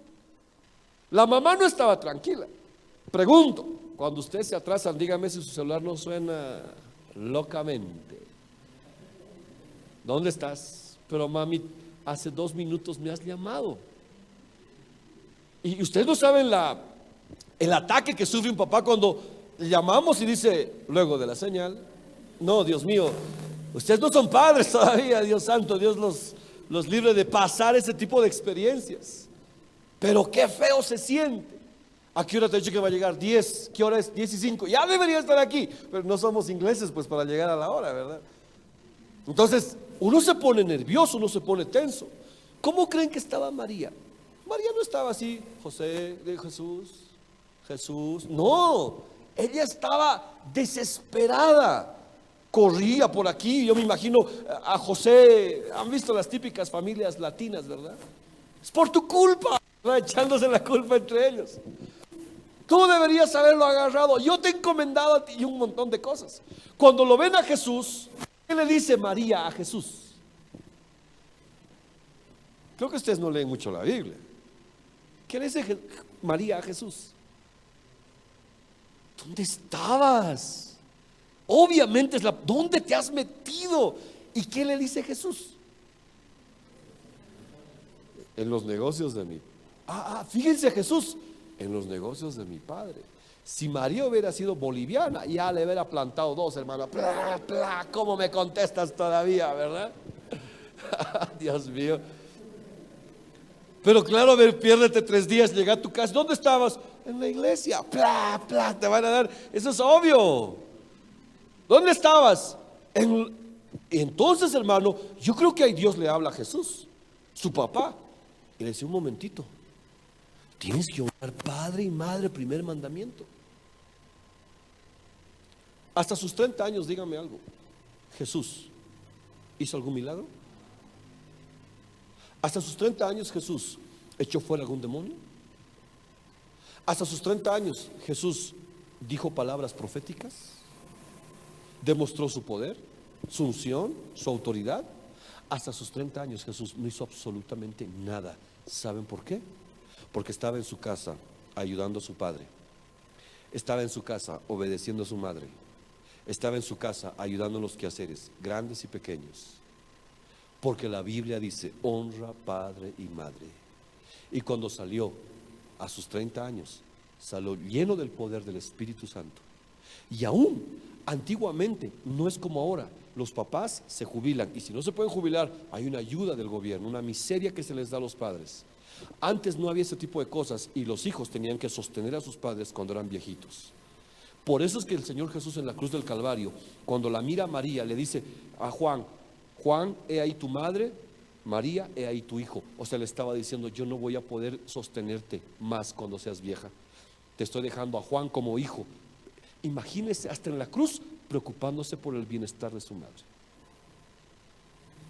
La mamá no estaba tranquila. Pregunto, cuando ustedes se atrasan, dígame si su celular no suena locamente. ¿Dónde estás? Pero mami, hace 2 minutos me has llamado. Y ustedes no saben el ataque que sufre un papá cuando le llamamos y dice, luego de la señal, no, Dios mío, ustedes no son padres todavía, Dios santo, Dios los libre de pasar ese tipo de experiencias. Pero qué feo se siente. ¿A qué hora te he dicho que va a llegar? 10. ¿Qué hora es? 10:05. Ya debería estar aquí. Pero no somos ingleses pues para llegar a la hora, ¿verdad? Entonces, uno se pone nervioso, uno se pone tenso. ¿Cómo creen que estaba María? María no estaba así, José, de Jesús. No, ella estaba desesperada. Corría por aquí. Yo me imagino a José. Han visto las típicas familias latinas, ¿verdad? Es por tu culpa, ¿verdad? Echándose la culpa entre ellos. Tú deberías haberlo agarrado. Yo te he encomendado a ti y un montón de cosas. Cuando lo ven a Jesús, ¿qué le dice María a Jesús? Creo que ustedes no leen mucho la Biblia. ¿Qué le dice María a Jesús? ¿Dónde estabas? Obviamente ¿dónde te has metido? ¿Y qué le dice Jesús? En los negocios de mi. Fíjense Jesús, en los negocios de mi padre. Si María hubiera sido boliviana, ya le hubiera plantado 2, hermano. Plá, plá, ¿cómo me contestas todavía, verdad? Dios mío. Pero claro, a ver, piérdete 3 días, llega a tu casa. ¿Dónde estabas? En la iglesia. Plá, plá, te van a dar. Eso es obvio. ¿Dónde estabas? Entonces, hermano, yo creo que ahí Dios le habla a Jesús, su papá, y le dice: un momentito, tienes que honrar padre y madre, primer mandamiento. Hasta sus 30 años, dígame algo, ¿Jesús hizo algún milagro? Hasta sus 30 años Jesús echó fuera algún demonio. Hasta sus 30 años Jesús dijo palabras proféticas, demostró su poder, su unción, su autoridad. Hasta sus 30 años Jesús no hizo absolutamente nada. ¿Saben por qué? Porque estaba en su casa ayudando a su padre, estaba en su casa obedeciendo a su madre, estaba en su casa ayudando en los quehaceres grandes y pequeños. Porque la Biblia dice: honra padre y madre. Y cuando salió a sus 30 años, salió lleno del poder del Espíritu Santo. Y aún antiguamente, no es como ahora, los papás se jubilan, y si no se pueden jubilar, hay una ayuda del gobierno, una miseria que se les da a los padres. Antes no había ese tipo de cosas, y los hijos tenían que sostener a sus padres cuando eran viejitos. Por eso es que el Señor Jesús en la cruz del Calvario, cuando la mira a María, le dice a Juan: Juan, he ahí tu madre, María, he ahí tu hijo. O sea, le estaba diciendo: yo no voy a poder sostenerte más cuando seas vieja. Te estoy dejando a Juan como hijo. Imagínese, hasta en la cruz, preocupándose por el bienestar de su madre.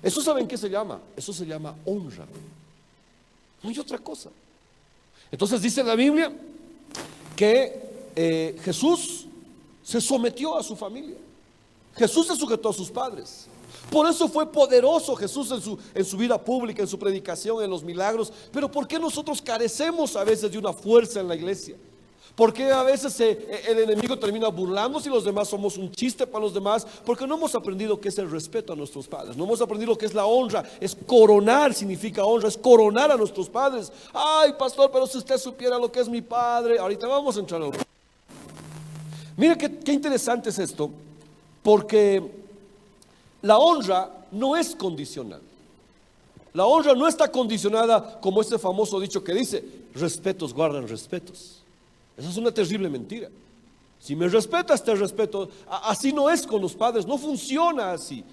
¿Eso saben qué se llama? Eso se llama honra. No hay otra cosa. Entonces dice la Biblia que Jesús se sometió a su familia. Jesús se sujetó a sus padres. Por eso fue poderoso Jesús en su vida pública, en su predicación, en los milagros. Pero ¿por qué nosotros carecemos a veces de una fuerza en la iglesia? ¿Por qué a veces el enemigo termina burlándose y los demás somos un chiste para los demás? Porque no hemos aprendido qué es el respeto a nuestros padres. No hemos aprendido qué es la honra. Es coronar, significa honra, es coronar a nuestros padres. Ay, pastor, pero si usted supiera lo que es mi padre. Ahorita vamos a entrar al... Mire qué interesante es esto, porque la honra no es condicional. La honra no está condicionada como este famoso dicho que dice: respetos guardan respetos. Esa es una terrible mentira. Si me respetas, te respeto. Así no es con los padres, no funciona así.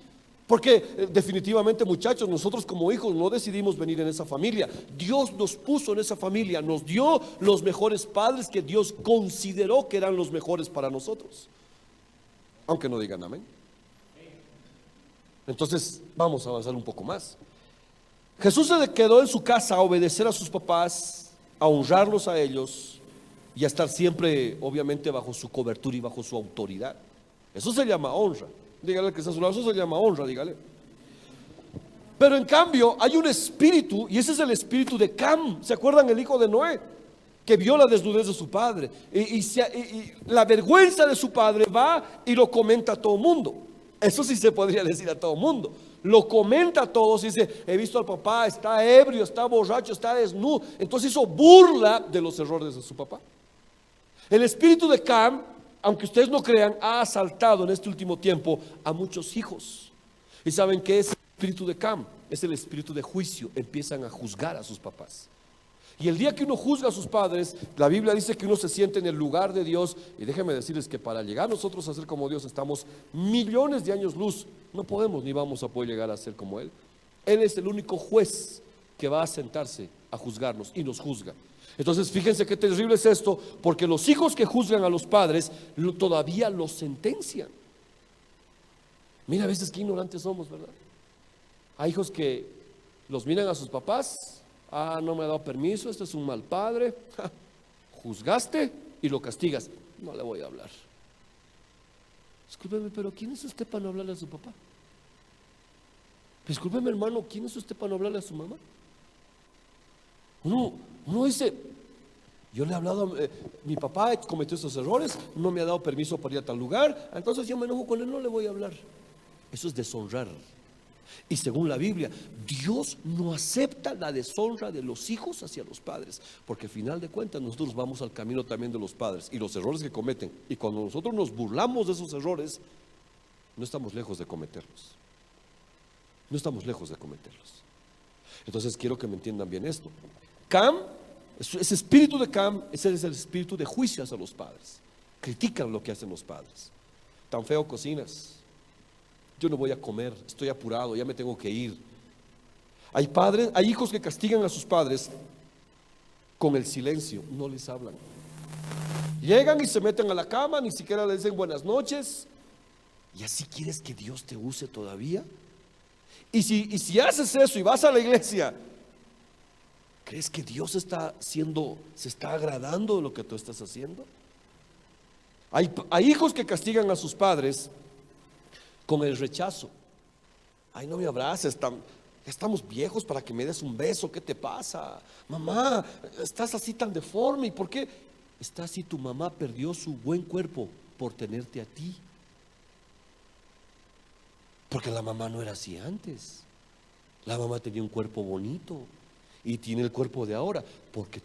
Porque definitivamente, muchachos, nosotros como hijos no decidimos venir en esa familia. Dios nos puso en esa familia, nos dio los mejores padres que Dios consideró que eran los mejores para nosotros. Aunque no digan amén. Entonces vamos a avanzar un poco más. Jesús se quedó en su casa a obedecer a sus papás, a honrarlos a ellos. y a estar siempre, obviamente, bajo su cobertura y bajo su autoridad. Eso se llama honra. Dígale al que está a su lado, eso se llama honra, dígale. Pero en cambio hay un espíritu, y ese es el espíritu de Cam. ¿Se acuerdan el hijo de Noé? Que vio la desnudez de su padre y la vergüenza de su padre, va y lo comenta a todo mundo. Eso sí se podría decir a todo mundo. Lo comenta a todos y dice: he visto al papá, está ebrio, está borracho, está desnudo. Entonces hizo burla de los errores de su papá. El espíritu de Cam, aunque ustedes no crean, ha asaltado en este último tiempo a muchos hijos. ¿Y saben qué es el espíritu de Cam? Es el espíritu de juicio. Empiezan a juzgar a sus papás. Y el día que uno juzga a sus padres, la Biblia dice que uno se siente en el lugar de Dios. Y déjenme decirles que para llegar nosotros a ser como Dios estamos millones de años luz. No podemos ni vamos a poder llegar a ser como Él. Él es el único juez que va a sentarse a juzgarnos y nos juzga. Entonces fíjense qué terrible es esto, porque los hijos que juzgan a los padres todavía los sentencian. Mira a veces qué ignorantes somos, ¿verdad? Hay hijos que los miran a sus papás: ah, no me ha dado permiso, este es un mal padre. Juzgaste y lo castigas. No le voy a hablar. Discúlpeme, pero ¿quién es usted para no hablarle a su papá? Discúlpeme, hermano, ¿quién es usted para no hablarle a su mamá? Uno dice: yo le he hablado, mi papá cometió esos errores, no me ha dado permiso para ir a tal lugar, entonces yo me enojo con él, no le voy a hablar. Eso es deshonrar. Y según la Biblia, Dios no acepta la deshonra de los hijos hacia los padres, porque al final de cuentas nosotros vamos al camino también de los padres y los errores que cometen. Y cuando nosotros nos burlamos de esos errores, no estamos lejos de cometerlos. No estamos lejos de cometerlos. Entonces quiero que me entiendan bien esto. Cam, ese espíritu de Cam, ese es el espíritu de juicio hacia los padres. Critican lo que hacen los padres. Tan feo cocinas, yo no voy a comer, estoy apurado, ya me tengo que ir. Hay padres, hay hijos que castigan a sus padres con el silencio, no les hablan. Llegan y se meten a la cama, ni siquiera les dicen buenas noches. ¿Y así quieres que Dios te use todavía? Y si haces eso y vas a la iglesia, ¿crees que Dios se está agradando de lo que tú estás haciendo? Hay hijos que castigan a sus padres con el rechazo. Ay, no me abraces, estamos viejos para que me des un beso, ¿qué te pasa? Mamá, estás así tan deforme. ¿Y por qué? Está así, tu mamá perdió su buen cuerpo por tenerte a ti. Porque la mamá no era así antes. La mamá tenía un cuerpo bonito y tiene el cuerpo de ahora porque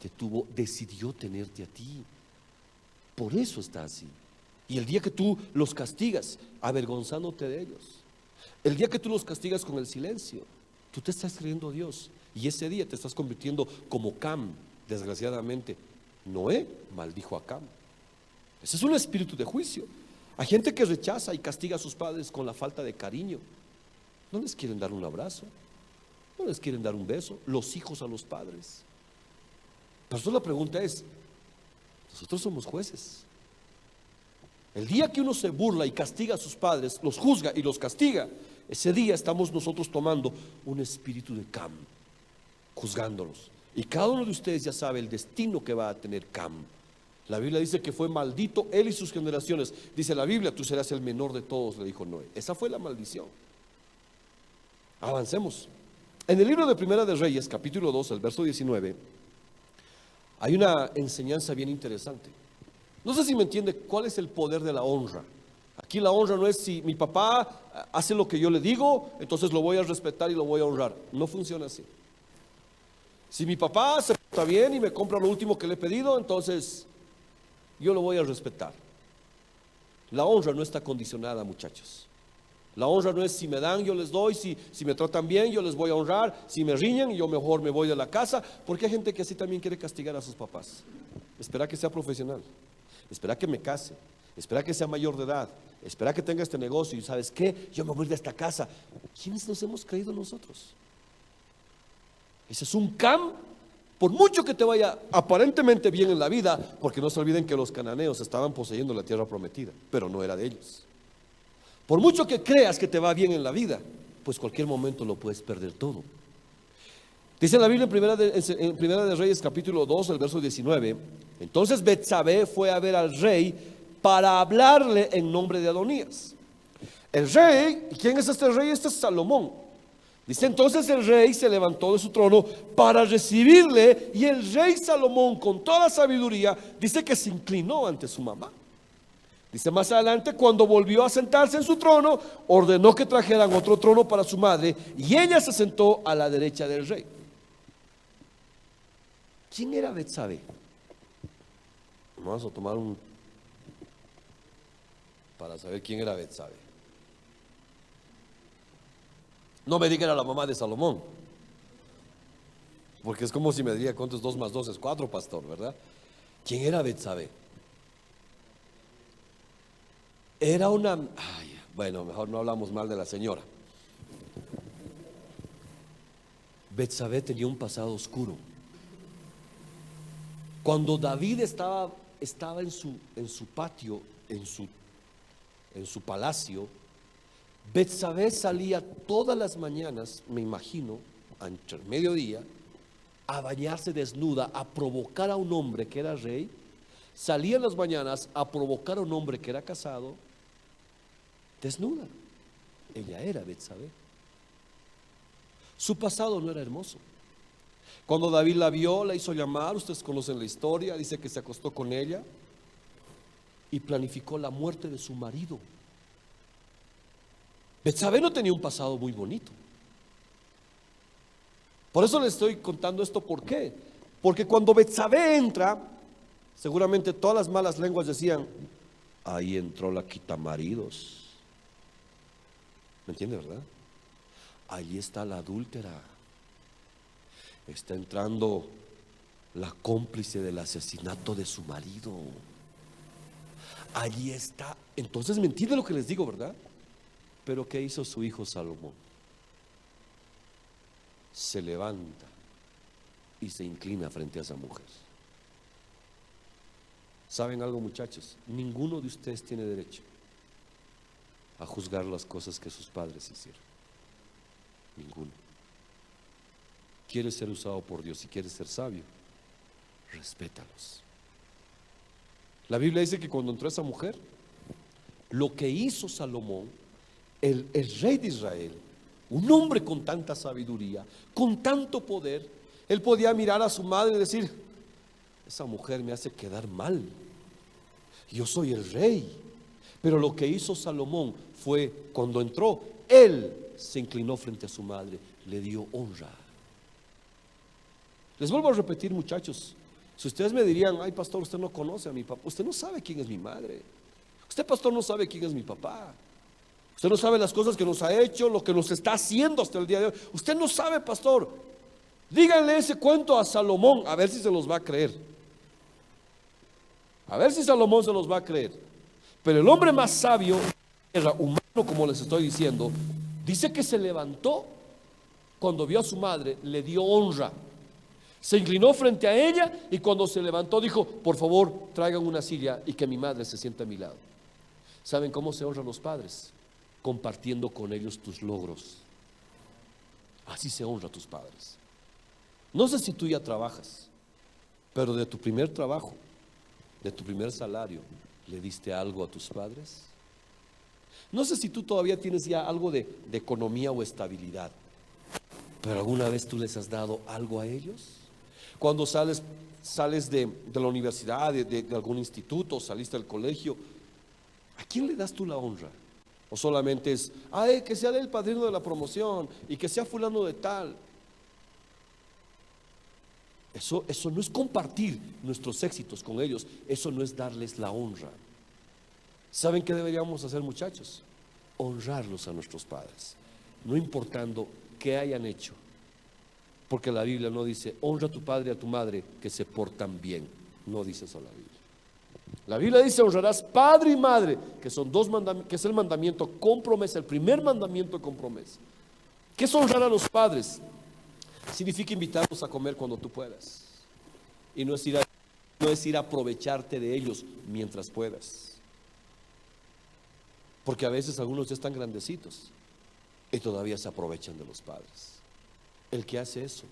decidió tenerte a ti. Por eso está así. Y el día que tú los castigas avergonzándote de ellos, el día que tú los castigas con el silencio, tú te estás creyendo Dios. Y ese día te estás convirtiendo como Cam. Desgraciadamente, Noé maldijo a Cam. Ese es un espíritu de juicio. Hay gente que rechaza y castiga a sus padres con la falta de cariño. No les quieren dar un abrazo, no les quieren dar un beso. Los hijos a los padres. Por eso la pregunta es: nosotros somos jueces. El día que uno se burla y castiga a sus padres, los juzga y los castiga, ese día estamos nosotros tomando un espíritu de Cam, juzgándolos. Y cada uno de ustedes ya sabe el destino que va a tener Cam. La Biblia dice que fue maldito él y sus generaciones. Dice la Biblia: tú serás el menor de todos, le dijo Noé. Esa fue la maldición. Avancemos. En el libro de Primera de Reyes, capítulo 2, el verso 19, hay una enseñanza bien interesante. No sé si me entiende cuál es el poder de la honra. Aquí la honra no es si mi papá hace lo que yo le digo, entonces lo voy a respetar y lo voy a honrar. No funciona así. Si mi papá se porta bien y me compra lo último que le he pedido, entonces yo lo voy a respetar. La honra no está condicionada, muchachos. La honra no es si me dan, yo les doy, si me tratan bien, yo les voy a honrar, si me riñen, yo mejor me voy de la casa, porque hay gente que así también quiere castigar a sus papás. Espera que sea profesional, espera que me case, espera que sea mayor de edad, espera que tenga este negocio y ¿sabes qué? Yo me voy de esta casa. ¿Quiénes nos hemos creído nosotros? Ese es un Cam. Por mucho que te vaya aparentemente bien en la vida, porque no se olviden que los cananeos estaban poseyendo la tierra prometida, pero no era de ellos. Por mucho que creas que te va bien en la vida, pues cualquier momento lo puedes perder todo. Dice la Biblia en Primera de Reyes capítulo 2, el verso 19. Entonces Betsabé fue a ver al rey para hablarle en nombre de Adonías. El rey, ¿quién es este rey? Este es Salomón. Dice entonces el rey se levantó de su trono para recibirle, y el rey Salomón con toda sabiduría dice que se inclinó ante su mamá. Dice más adelante, cuando volvió a sentarse en su trono, ordenó que trajeran otro trono para su madre, y ella se sentó a la derecha del rey. ¿Quién era Betsabé? Vamos a tomar para saber quién era Betsabé. No me diga era la mamá de Salomón, porque es como si me diría cuánto es 2 más 2 es 4, pastor, ¿verdad? ¿Quién era Betsabé? Era bueno, mejor no hablamos mal de la señora. Betsabé tenía un pasado oscuro. Cuando David estaba en su patio, en su palacio, Betsabé salía todas las mañanas, me imagino, entre el mediodía, a bañarse desnuda, a provocar a un hombre que era rey. Salía en las mañanas a provocar a un hombre que era casado, desnuda. Ella era Betsabé. Su pasado no era hermoso. Cuando David la vio, la hizo llamar, ustedes conocen la historia, dice que se acostó con ella y planificó la muerte de su marido. Betsabé no tenía un pasado muy bonito. Por eso les estoy contando esto. ¿Por qué? Porque cuando Betsabé entra, seguramente todas las malas lenguas decían: ahí entró la quitamaridos. ¿Me entiende, verdad? Allí está la adúltera. Está entrando la cómplice del asesinato de su marido. Allí está. Entonces, ¿me entiende lo que les digo, verdad? Pero ¿qué hizo su hijo Salomón? Se levanta y se inclina frente a esa mujer. ¿Saben algo, muchachos? Ninguno de ustedes tiene derecho a juzgar las cosas que sus padres hicieron. Ninguno. ¿Quieres ser usado por Dios y quieres ser sabio? Respétalos. La Biblia dice que cuando entró esa mujer, lo que hizo Salomón, el rey de Israel, un hombre con tanta sabiduría, con tanto poder, él podía mirar a su madre y decir: esa mujer me hace quedar mal, yo soy el rey. Pero lo que hizo Salomón fue, cuando entró, él se inclinó frente a su madre, le dio honra. Les vuelvo a repetir, muchachos, si ustedes me dirían: ay, pastor, usted no conoce a mi papá, usted no sabe quién es mi madre, usted, pastor, no sabe quién es mi papá, usted no sabe las cosas que nos ha hecho, lo que nos está haciendo hasta el día de hoy, usted no sabe, pastor. Díganle ese cuento a Salomón, a ver si se los va a creer, a ver si Salomón se los va a creer. Pero el hombre más sabio, era humano, como les estoy diciendo, dice que se levantó cuando vio a su madre, le dio honra, se inclinó frente a ella, y cuando se levantó dijo: por favor, traigan una silla y que mi madre se siente a mi lado. ¿Saben cómo se honran los padres? Compartiendo con ellos tus logros. Así se honra a tus padres. No sé si tú ya trabajas, pero de tu primer trabajo, de tu primer salario, ¿le diste algo a tus padres? No sé si tú todavía tienes ya algo de economía o estabilidad, pero ¿alguna vez tú les has dado algo a ellos? Cuando sales de la universidad, de algún instituto, saliste del colegio, ¿a quién le das tú la honra? ¿O solamente es: ay, que sea el padrino de la promoción y que sea fulano de tal? Eso no es compartir nuestros éxitos con ellos, eso no es darles la honra. ¿Saben qué deberíamos hacer, muchachos? Honrarlos a nuestros padres, no importando qué hayan hecho, porque la Biblia no dice: honra a tu padre y a tu madre que se portan bien. No dice eso la Biblia. La Biblia dice: honrarás padre y madre, que son dos mandamientos, que es el mandamiento con promesa, el primer mandamiento con promesa. ¿Qué es honrar a los padres? Significa invitarlos a comer cuando tú puedas, y no es ir a aprovecharte de ellos mientras puedas, porque a veces algunos ya están grandecitos y todavía se aprovechan de los padres. El que hace eso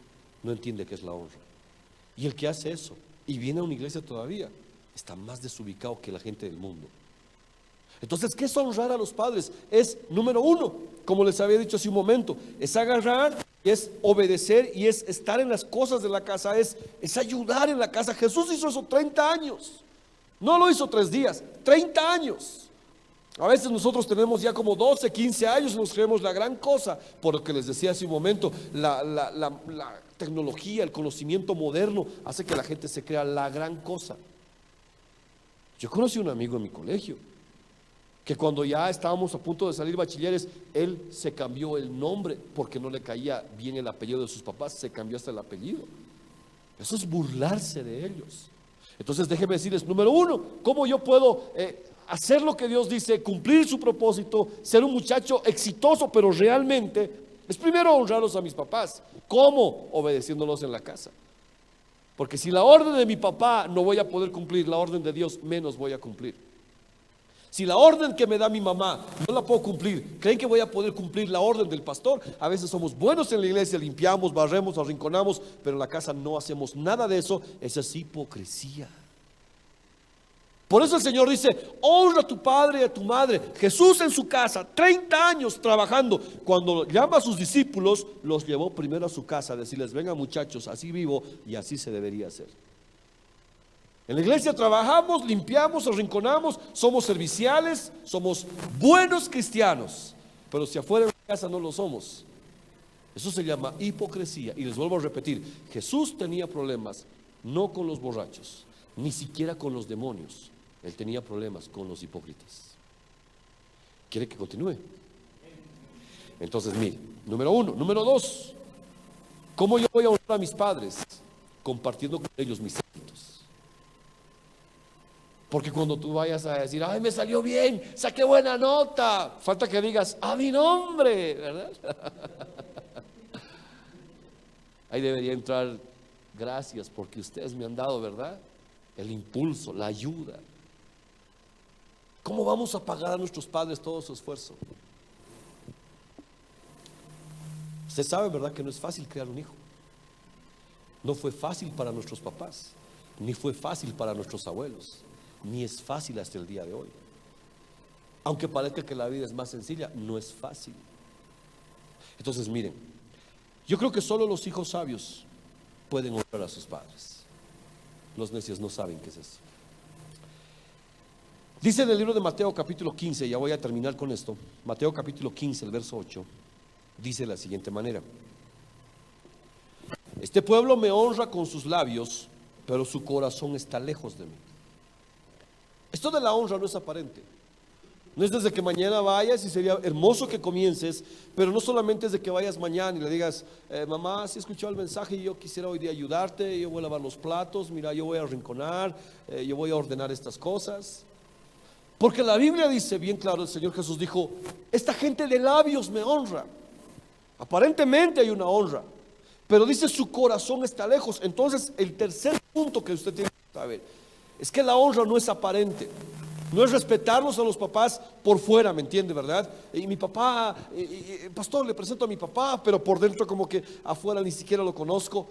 no entiende qué es la honra. Y el que hace eso y viene a una iglesia todavía está más desubicado que la gente del mundo. Entonces, ¿qué es honrar a los padres? Es, número uno, como les había dicho hace un momento, es agarrar, es obedecer y es estar en las cosas de la casa, es ayudar en la casa. Jesús hizo eso 30 años, no lo hizo 3 días, 30 años. A veces nosotros tenemos ya como 12, 15 años y nos creemos la gran cosa, por lo que les decía hace un momento, la tecnología, el conocimiento moderno hace que la gente se crea la gran cosa. Yo conocí a un amigo en mi colegio, que cuando ya estábamos a punto de salir bachilleres, él se cambió el nombre porque no le caía bien el apellido de sus papás, se cambió hasta el apellido. Eso es burlarse de ellos. Entonces déjenme decirles, número uno, ¿cómo yo puedo hacer lo que Dios dice, cumplir su propósito, ser un muchacho exitoso, pero realmente es primero honrarlos a mis papás? ¿Cómo? Obedeciéndolos en la casa. Porque si la orden de mi papá no voy a poder cumplir, la orden de Dios menos voy a cumplir. Si la orden que me da mi mamá no la puedo cumplir, ¿creen que voy a poder cumplir la orden del pastor? A veces somos buenos en la iglesia, limpiamos, barremos, arrinconamos, pero en la casa no hacemos nada de eso. Esa es hipocresía. Por eso el Señor dice, honra a tu padre y a tu madre. Jesús en su casa, 30 años trabajando. Cuando llama a sus discípulos, los llevó primero a su casa a decirles, vengan muchachos, así vivo y así se debería hacer. En la iglesia trabajamos, limpiamos, arrinconamos, somos serviciales, somos buenos cristianos, pero si afuera de la casa no lo somos, eso se llama hipocresía. Y les vuelvo a repetir, Jesús tenía problemas no con los borrachos, ni siquiera con los demonios. Él tenía problemas con los hipócritas. ¿Quiere que continúe? Entonces, mire, número uno. Número dos, ¿cómo yo voy a honrar a mis padres? Compartiendo con ellos mis éxitos. Porque cuando tú vayas a decir, ay, me salió bien, saqué buena nota, falta que digas, a mi nombre, ¿verdad? Ahí debería entrar, gracias porque ustedes me han dado, ¿verdad? El impulso, la ayuda. ¿Cómo vamos a pagar a nuestros padres todo su esfuerzo? Usted sabe, ¿verdad?, que no es fácil crear un hijo. No fue fácil para nuestros papás, ni fue fácil para nuestros abuelos, ni es fácil hasta el día de hoy. Aunque parezca que la vida es más sencilla, no es fácil. Entonces miren, yo creo que solo los hijos sabios pueden honrar a sus padres. Los necios no saben qué es eso. Dice en el libro de Mateo capítulo 15, ya voy a terminar con esto. Mateo capítulo 15, el verso 8, dice de la siguiente manera: este pueblo me honra con sus labios, pero su corazón está lejos de mí. Esto de la honra no es aparente. No es desde que mañana vayas, y sería hermoso que comiences, pero no solamente es de que vayas mañana y le digas, mamá, si escuchó el mensaje y yo quisiera hoy día ayudarte, yo voy a lavar los platos, mira, yo voy a arrinconar, yo voy a ordenar estas cosas. Porque la Biblia dice bien claro, el Señor Jesús dijo, esta gente de labios me honra. Aparentemente hay una honra, pero dice su corazón está lejos. Entonces el tercer punto que usted tiene que saber es que la honra no es aparente. No es respetarlos a los papás por fuera, ¿me entiende, verdad? Y mi papá, pastor, le presento a mi papá, pero por dentro como que afuera ni siquiera lo conozco.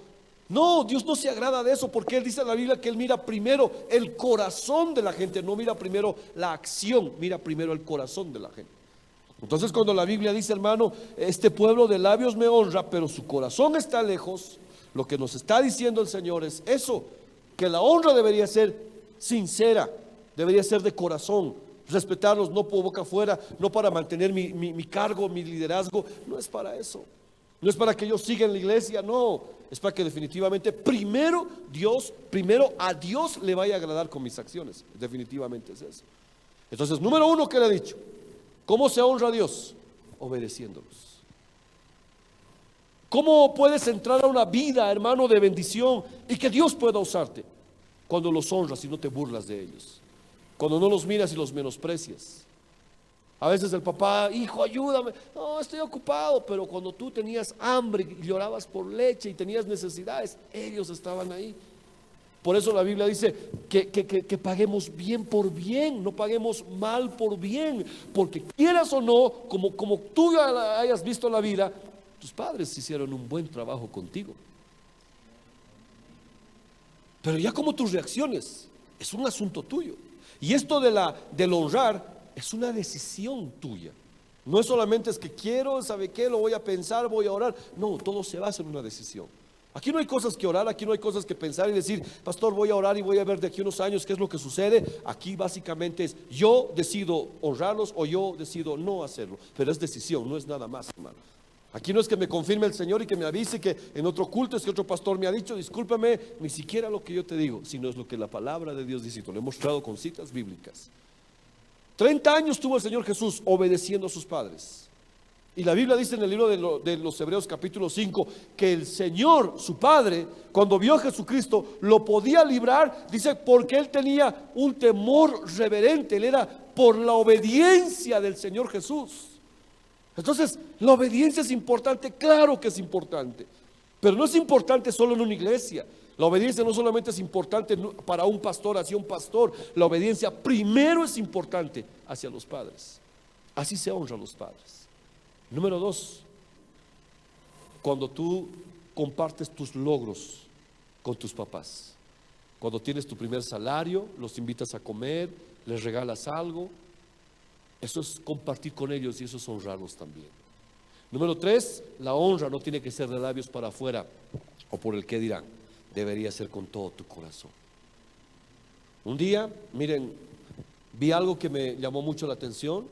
No, Dios no se agrada de eso, porque Él dice en la Biblia que Él mira primero el corazón de la gente, no mira primero la acción, mira primero el corazón de la gente. Entonces cuando la Biblia dice, hermano, este pueblo de labios me honra, pero su corazón está lejos, lo que nos está diciendo el Señor es eso, que la honra debería ser sincera, debería ser de corazón, respetarlos no por boca afuera, no para mantener mi cargo, mi liderazgo, no es para eso. No es para que yo siga en la iglesia, no, es para que definitivamente primero a Dios le vaya a agradar con mis acciones. Definitivamente es eso. Entonces, número uno, ¿qué le he dicho? ¿Cómo se honra a Dios? Obedeciéndolos. ¿Cómo puedes entrar a una vida, hermano, de bendición y que Dios pueda usarte? Cuando los honras y no te burlas de ellos, cuando no los miras y los menosprecias. A veces el papá, hijo, ayúdame, no, estoy ocupado, pero cuando tú tenías hambre y llorabas por leche y tenías necesidades, ellos estaban ahí. Por eso la Biblia dice que paguemos bien por bien, no paguemos mal por bien, porque quieras o no, como tú ya hayas visto la vida, tus padres hicieron un buen trabajo contigo. Pero ya como tus reacciones es un asunto tuyo. Y esto del honrar es una decisión tuya. No es solamente es que quiero, ¿sabe qué? Lo voy a pensar, voy a orar. No, todo se basa en una decisión. Aquí no hay cosas que orar, aquí no hay cosas que pensar y decir, pastor, voy a orar y voy a ver de aquí a unos años qué es lo que sucede. Aquí básicamente es, yo decido honrarlos o yo decido no hacerlo. Pero es decisión, no es nada más, hermano. Aquí no es que me confirme el Señor y que me avise que en otro culto es que otro pastor me ha dicho, discúlpame, ni siquiera lo que yo te digo, sino es lo que la palabra de Dios dice. Lo he mostrado con citas bíblicas. 30 años tuvo el Señor Jesús obedeciendo a sus padres. Y la Biblia dice en el libro de los Hebreos capítulo 5 que el Señor, su Padre, cuando vio a Jesucristo, lo podía librar, dice, porque él tenía un temor reverente. Él era por la obediencia del Señor Jesús. Entonces, la obediencia es importante, claro que es importante, pero no es importante solo en una iglesia. La obediencia no solamente es importante para un pastor, hacia un pastor. La obediencia primero es importante hacia los padres. Así se honra a los padres. Número 2, cuando tú compartes tus logros con tus papás. Cuando tienes tu primer salario, los invitas a comer, les regalas algo. Eso es compartir con ellos y eso es honrarlos también. Número 3, la honra no tiene que ser de labios para afuera o por el qué dirán. Debería ser con todo tu corazón. Un día, miren, vi algo que me llamó mucho la atención.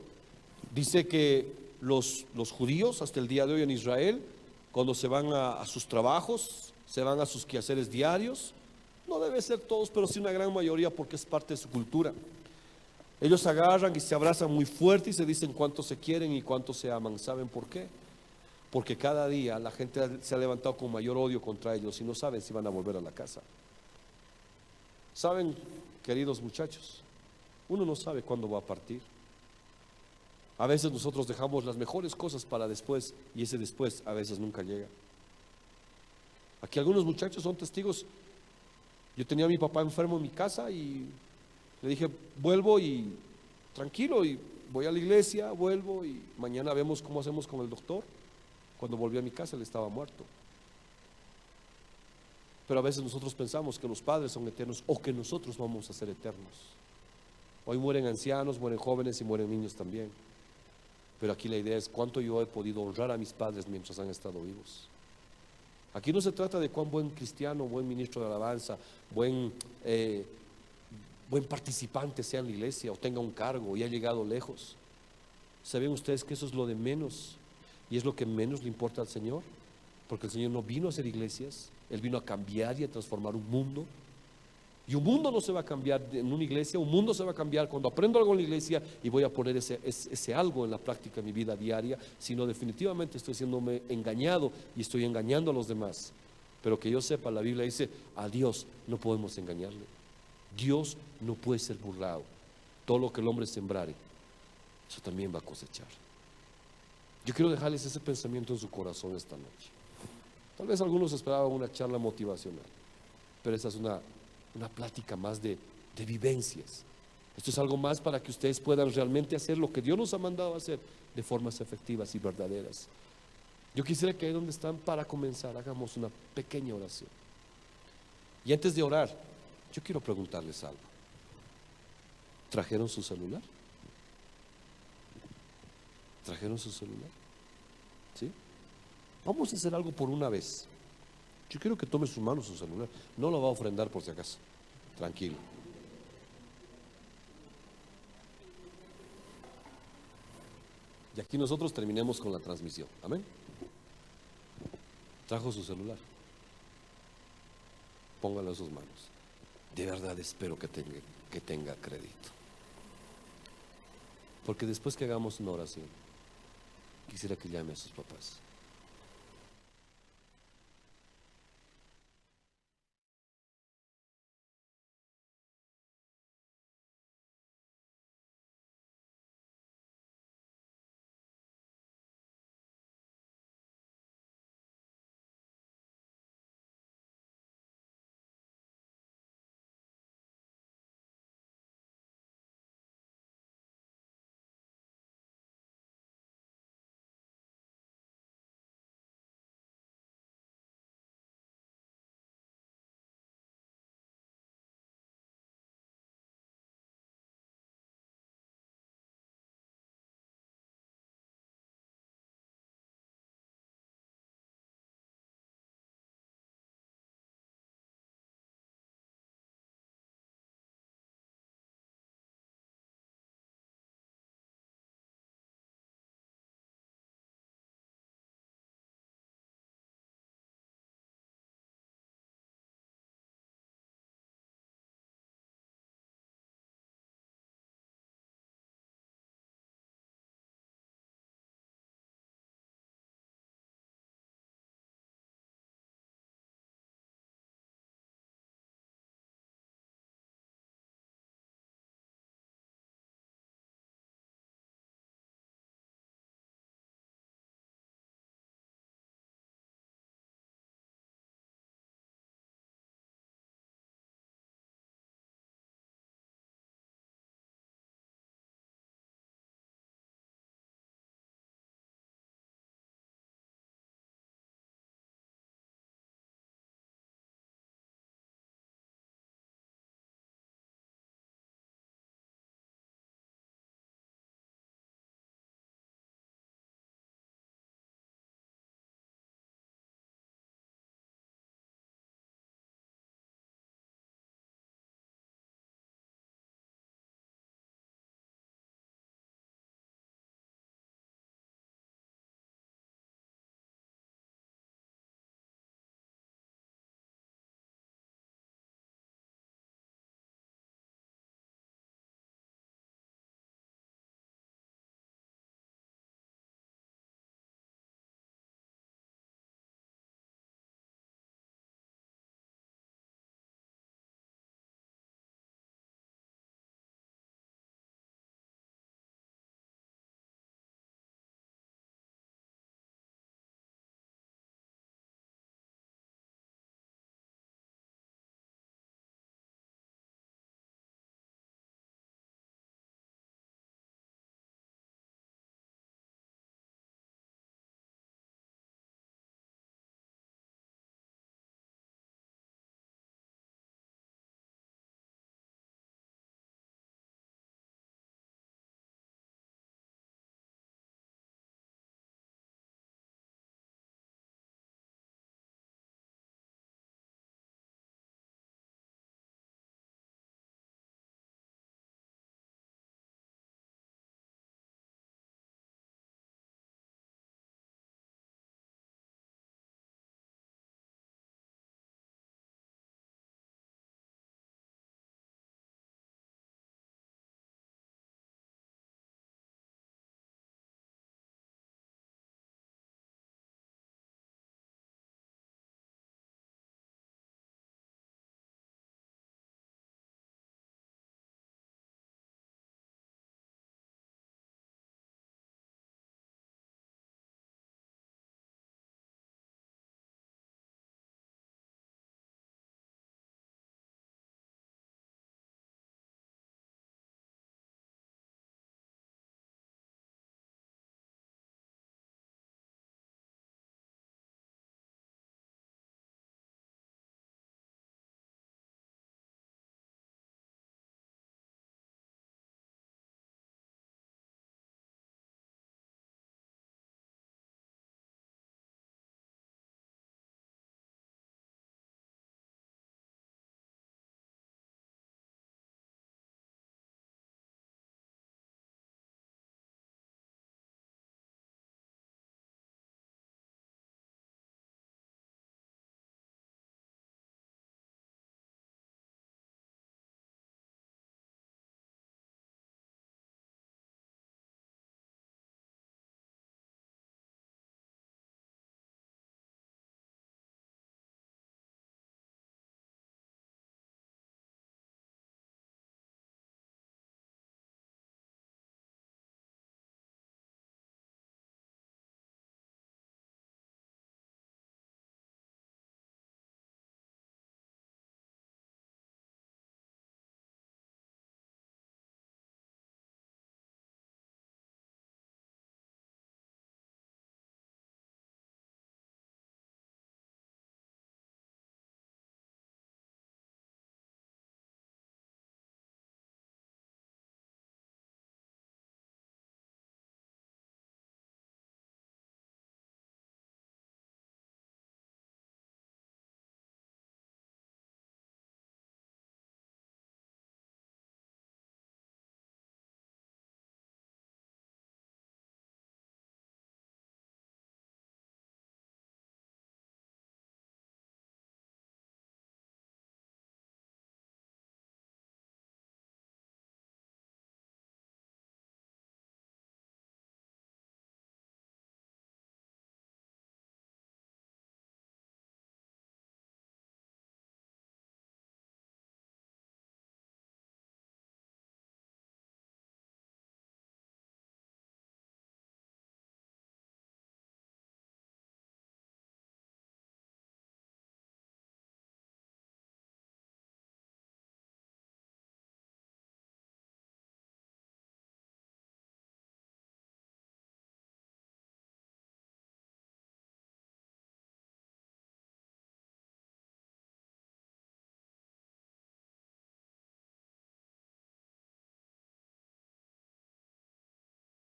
Dice que los judíos hasta el día de hoy en Israel, cuando se van a sus trabajos, se van a sus quehaceres diarios, no debe ser todos, pero sí una gran mayoría porque es parte de su cultura. Ellos se agarran y se abrazan muy fuerte y se dicen cuánto se quieren y cuánto se aman. ¿Saben por qué? Porque cada día la gente se ha levantado con mayor odio contra ellos y no saben si van a volver a la casa. ¿Saben, queridos muchachos? Uno no sabe cuándo va a partir. A veces nosotros dejamos las mejores cosas para después y ese después a veces nunca llega. Aquí algunos muchachos son testigos. Yo tenía a mi papá enfermo en mi casa y le dije, vuelvo y tranquilo, y voy a la iglesia, vuelvo y mañana vemos cómo hacemos con el doctor. Cuando volví a mi casa él estaba muerto. Pero a veces nosotros pensamos que los padres son eternos o que nosotros vamos a ser eternos. Hoy mueren ancianos, mueren jóvenes y mueren niños también. Pero aquí la idea es cuánto yo he podido honrar a mis padres mientras han estado vivos. Aquí no se trata de cuán buen cristiano, buen ministro de alabanza, buen participante sea en la iglesia o tenga un cargo y ha llegado lejos. ¿Saben ustedes que eso es lo de menos? Y es lo que menos le importa al Señor, porque el Señor no vino a hacer iglesias, Él vino a cambiar y a transformar un mundo. Y un mundo no se va a cambiar en una iglesia, un mundo se va a cambiar cuando aprendo algo en la iglesia y voy a poner ese algo en la práctica en mi vida diaria, sino definitivamente estoy siéndome engañado y estoy engañando a los demás. Pero que yo sepa, la Biblia dice, a Dios no podemos engañarle. Dios no puede ser burlado. Todo lo que el hombre sembrare, eso también va a cosechar. Yo quiero dejarles ese pensamiento en su corazón esta noche. Tal vez algunos esperaban una charla motivacional, pero esa es una plática más de vivencias. Esto es algo más para que ustedes puedan realmente hacer lo que Dios nos ha mandado a hacer de formas efectivas y verdaderas. Yo quisiera que ahí donde están, para comenzar, hagamos una pequeña oración. Y antes de orar, yo quiero preguntarles algo. ¿Trajeron su celular? ¿Trajeron su celular? ¿Sí? Vamos a hacer algo por una vez. Yo quiero que tome sus manos su celular. No lo va a ofrendar por si acaso. Tranquilo. Y aquí nosotros terminemos con la transmisión. Amén. Trajo su celular. Póngalo en sus manos. De verdad espero que tenga crédito. Porque después que hagamos una oración, quisiera que llame a sus papás.